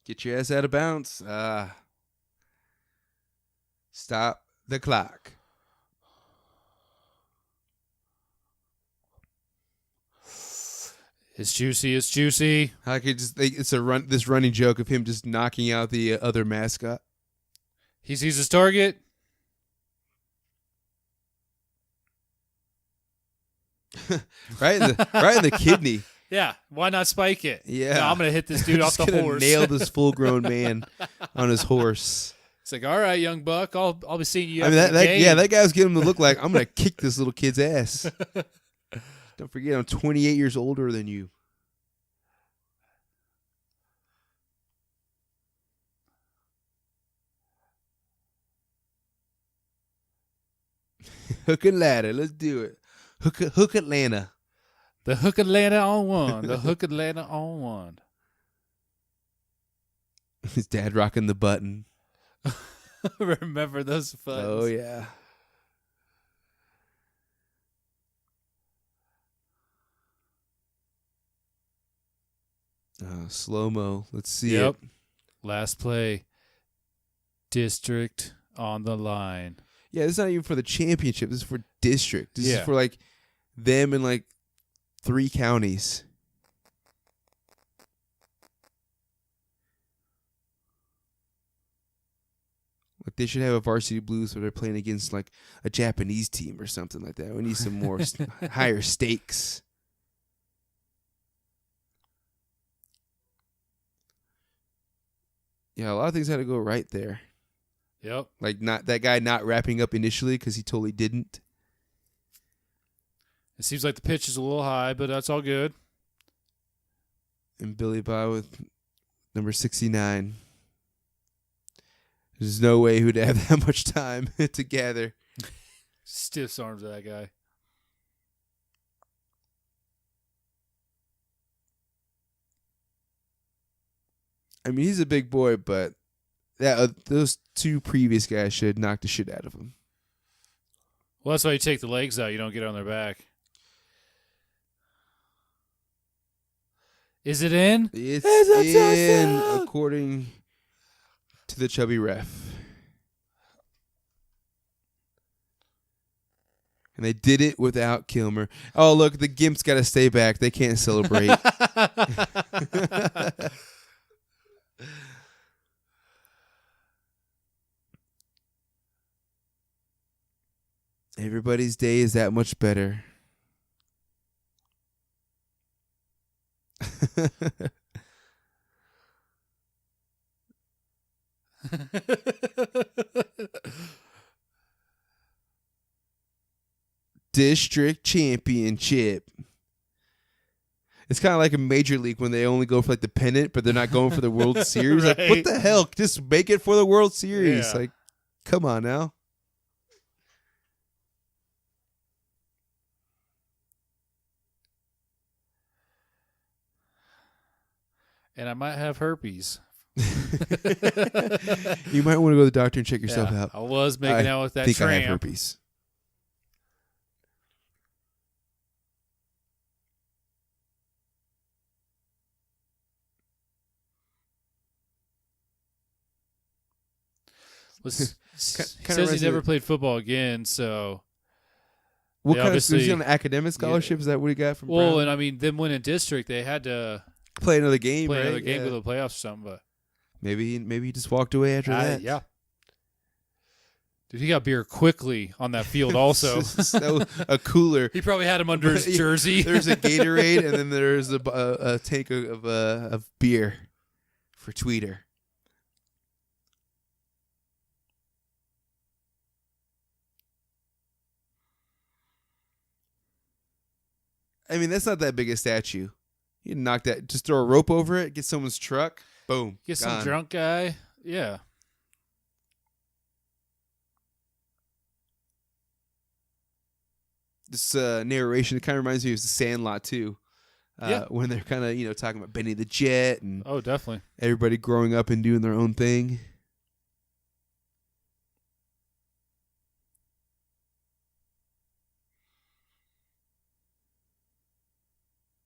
Speaker 3: Get your ass out of bounds. Stop the clock.
Speaker 4: It's juicy. It's juicy.
Speaker 3: I could just it's this running joke of him just knocking out the other mascot.
Speaker 4: He sees his target.
Speaker 3: right in the kidney.
Speaker 4: Yeah, why not spike it?
Speaker 3: Yeah,
Speaker 4: no, I'm gonna hit this dude off the horse.
Speaker 3: Nail this full-grown man on his horse.
Speaker 4: It's like, all right, young buck, I'll be seeing you.
Speaker 3: I mean, that guy was getting him to look like I'm gonna kick this little kid's ass. Don't forget, I'm 28 years older than you. Hook and ladder, let's do it. Hook Atlanta.
Speaker 4: The Hook Atlanta on one. The Hook Atlanta on one.
Speaker 3: His dad rocking the button.
Speaker 4: Remember those buttons?
Speaker 3: Oh, yeah. Slow-mo. Let's see it.
Speaker 4: Last play. District on the line.
Speaker 3: Yeah, this is not even for the championship. This is for district. This is
Speaker 4: Yeah.
Speaker 3: for, like, them in, like, 3 counties. Like they should have a Varsity Blues where they're playing against like a Japanese team or something like that. We need some more higher stakes. Yeah, a lot of things had to go right there.
Speaker 4: Yep.
Speaker 3: Like not that guy not wrapping up initially because he totally didn't.
Speaker 4: It seems like the pitch is a little high, but that's all good.
Speaker 3: And Billy Bob with number 69. There's no way he would have that much time to gather.
Speaker 4: Stiff arms of that guy.
Speaker 3: I mean, he's a big boy, but those two previous guys should knock the shit out of him.
Speaker 4: Well, that's why you take the legs out. You don't get on their back. Is it in?
Speaker 3: It's in, according to the chubby ref. And they did it without Kilmer. Oh, look, the Gimps got to stay back. They can't celebrate. Everybody's day is that much better. District championship. It's kind of like a major league when they only go for like the pennant, but they're not going for the World Series.
Speaker 4: Right.
Speaker 3: Like, what the hell? Just make it for the World Series.
Speaker 4: Yeah.
Speaker 3: Like, come on now.
Speaker 4: And I might have herpes.
Speaker 3: You might want to go to the doctor and check yourself
Speaker 4: Yeah,
Speaker 3: out.
Speaker 4: I was making out with that
Speaker 3: I think I have
Speaker 4: tramp.
Speaker 3: herpes.
Speaker 4: He
Speaker 3: Kinda
Speaker 4: says he
Speaker 3: reminds me
Speaker 4: never
Speaker 3: of-
Speaker 4: played football again, so...
Speaker 3: What
Speaker 4: They
Speaker 3: kind of was he
Speaker 4: obviously-
Speaker 3: on an academic scholarship? Is that what he got from
Speaker 4: Well,
Speaker 3: Brown?
Speaker 4: and I mean, them winning district, they had to
Speaker 3: Play another game,
Speaker 4: play
Speaker 3: right?
Speaker 4: another game
Speaker 3: Yeah.
Speaker 4: to the playoffs or something, but...
Speaker 3: Maybe he just walked away after that.
Speaker 4: Yeah. Dude, he got beer quickly on that field also.
Speaker 3: That was a cooler.
Speaker 4: He probably had him under his jersey.
Speaker 3: There's a Gatorade, and then there's a tank of beer for Tweeter. I mean, that's not that big a statue. You can knock that. Just throw a rope over it, get someone's truck, boom.
Speaker 4: Get some
Speaker 3: gone.
Speaker 4: drunk guy. Yeah.
Speaker 3: This narration, it kind of reminds me of The Sandlot too.
Speaker 4: Yeah.
Speaker 3: When they're kind of talking about Benny the Jet and
Speaker 4: Oh, definitely.
Speaker 3: everybody growing up and doing their own thing.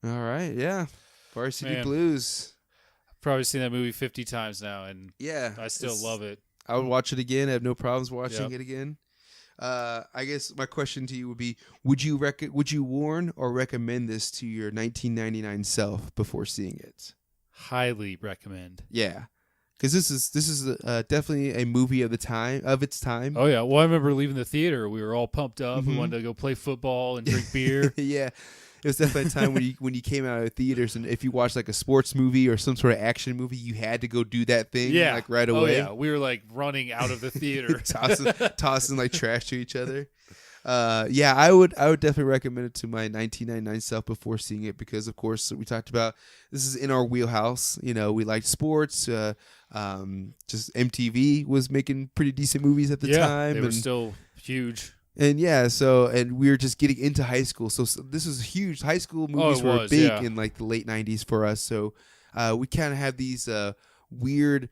Speaker 3: All right, yeah. Varsity
Speaker 4: Man.
Speaker 3: Blues.
Speaker 4: I've probably seen that movie 50 times now, and
Speaker 3: Yeah.
Speaker 4: I still love it.
Speaker 3: I would watch it again. I have no problems watching
Speaker 4: Yep.
Speaker 3: it again. I guess my question to you would be: would you warn or recommend this to your 1999 self before seeing it?
Speaker 4: Highly recommend.
Speaker 3: Yeah, because this is definitely a movie of its time.
Speaker 4: Oh, yeah. Well, I remember leaving the theater. We were all pumped up. We
Speaker 3: Mhm.
Speaker 4: wanted to go play football and drink beer.
Speaker 3: Yeah, it was definitely a time when you came out of theaters, and if you watched like a sports movie or some sort of action movie, you had to go do that thing
Speaker 4: Yeah.
Speaker 3: like right
Speaker 4: Oh,
Speaker 3: away.
Speaker 4: yeah. We were like running out of the theater.
Speaker 3: tossing like trash to each other. Yeah, I would definitely recommend it to my 1999 self before seeing it because, of course, we talked about this is in our wheelhouse. You know, we liked sports. Just MTV was making pretty decent movies at the time.
Speaker 4: They were
Speaker 3: and,
Speaker 4: still huge.
Speaker 3: and yeah, and we were just getting into high school. So this was huge. High school movies
Speaker 4: it
Speaker 3: were
Speaker 4: was,
Speaker 3: big
Speaker 4: yeah.
Speaker 3: in like the late 90s for us. So we kind of have these weird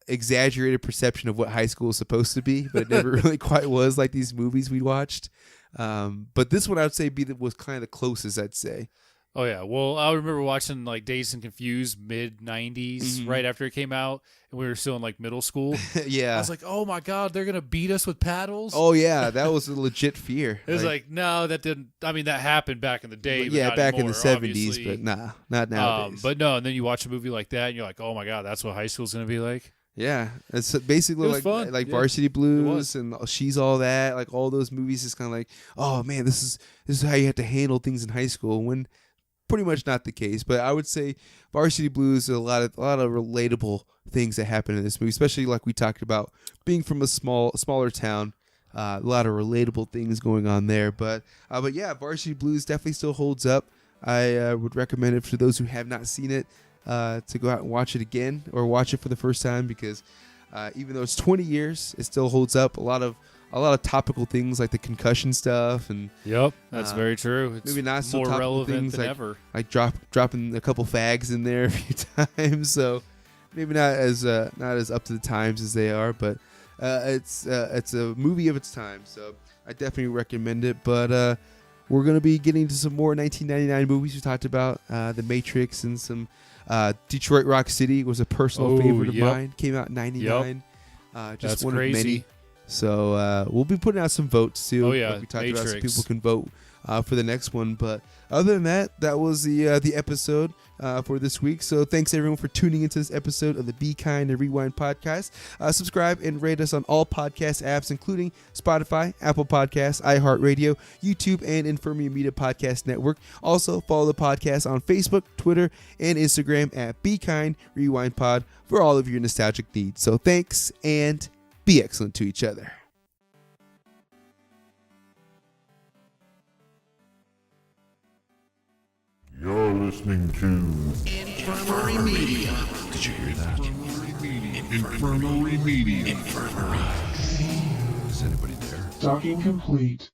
Speaker 3: exaggerated perception of what high school is supposed to be, but it never really quite was like these movies we watched. But this one I would say was kind of the closest, I'd say.
Speaker 4: Oh, yeah. Well, I remember watching like Dazed and Confused mid-90s
Speaker 3: Mhm.
Speaker 4: right after it came out, and we were still in like middle school.
Speaker 3: Yeah.
Speaker 4: I was like, oh, my God, they're going to beat us with paddles?
Speaker 3: Oh yeah, that was a legit fear.
Speaker 4: It was like, no, that didn't. I mean, that happened back in the day. But
Speaker 3: yeah,
Speaker 4: not
Speaker 3: back
Speaker 4: anymore,
Speaker 3: in the 70s,
Speaker 4: obviously.
Speaker 3: but nah, not nowadays.
Speaker 4: But no, and then you watch a movie like that, and you're like, oh my God, that's what high school's going to be like.
Speaker 3: Yeah, it's basically
Speaker 4: It was fun.
Speaker 3: like
Speaker 4: Yeah.
Speaker 3: Varsity
Speaker 4: It
Speaker 3: Blues
Speaker 4: was.
Speaker 3: and She's All That. Like all those movies is kind of like, oh man, this is how you have to handle things in high school. When pretty much not the case. But I would say Varsity Blues, a lot of relatable things that happen in this movie, especially like we talked about being from a smaller town. A lot of relatable things going on there. But yeah, Varsity Blues definitely still holds up. I would recommend it for those who have not seen it. To go out and watch it again or watch it for the first time, because even though it's 20 years, it still holds up. A lot of topical things like the concussion stuff and
Speaker 4: Yep, that's very true. It's
Speaker 3: maybe not so
Speaker 4: more
Speaker 3: topical
Speaker 4: relevant
Speaker 3: things
Speaker 4: than
Speaker 3: like,
Speaker 4: ever.
Speaker 3: Like dropping a couple fags in there a few times. So maybe not as up to the times as they are, but it's a movie of its time. So I definitely recommend it. But we're gonna be getting to some more 1999 movies. We talked about The Matrix and some. Detroit Rock City was a personal favorite of mine. Came out in 99. Just
Speaker 4: That's
Speaker 3: one
Speaker 4: crazy.
Speaker 3: of many. So we'll be putting out some votes too.
Speaker 4: Oh, yeah,
Speaker 3: like we talked about, so
Speaker 4: Matrix.
Speaker 3: people can vote for the next one. But other than that, that was the episode for this week. So thanks everyone for tuning into this episode of the Be Kind and Rewind podcast. Subscribe and rate us on all podcast apps, including Spotify, Apple Podcasts, iHeartRadio, YouTube, and Infirmary Media Podcast Network. Also, follow the podcast on Facebook, Twitter, and Instagram at Be Kind Rewind Pod for all of your nostalgic needs. So thanks, and be excellent to each other.
Speaker 2: You're listening to
Speaker 5: Infirmary Media.
Speaker 2: Did you hear that? Infirmary Media.
Speaker 5: Infirmary.
Speaker 2: Is anybody there?
Speaker 6: Docking complete.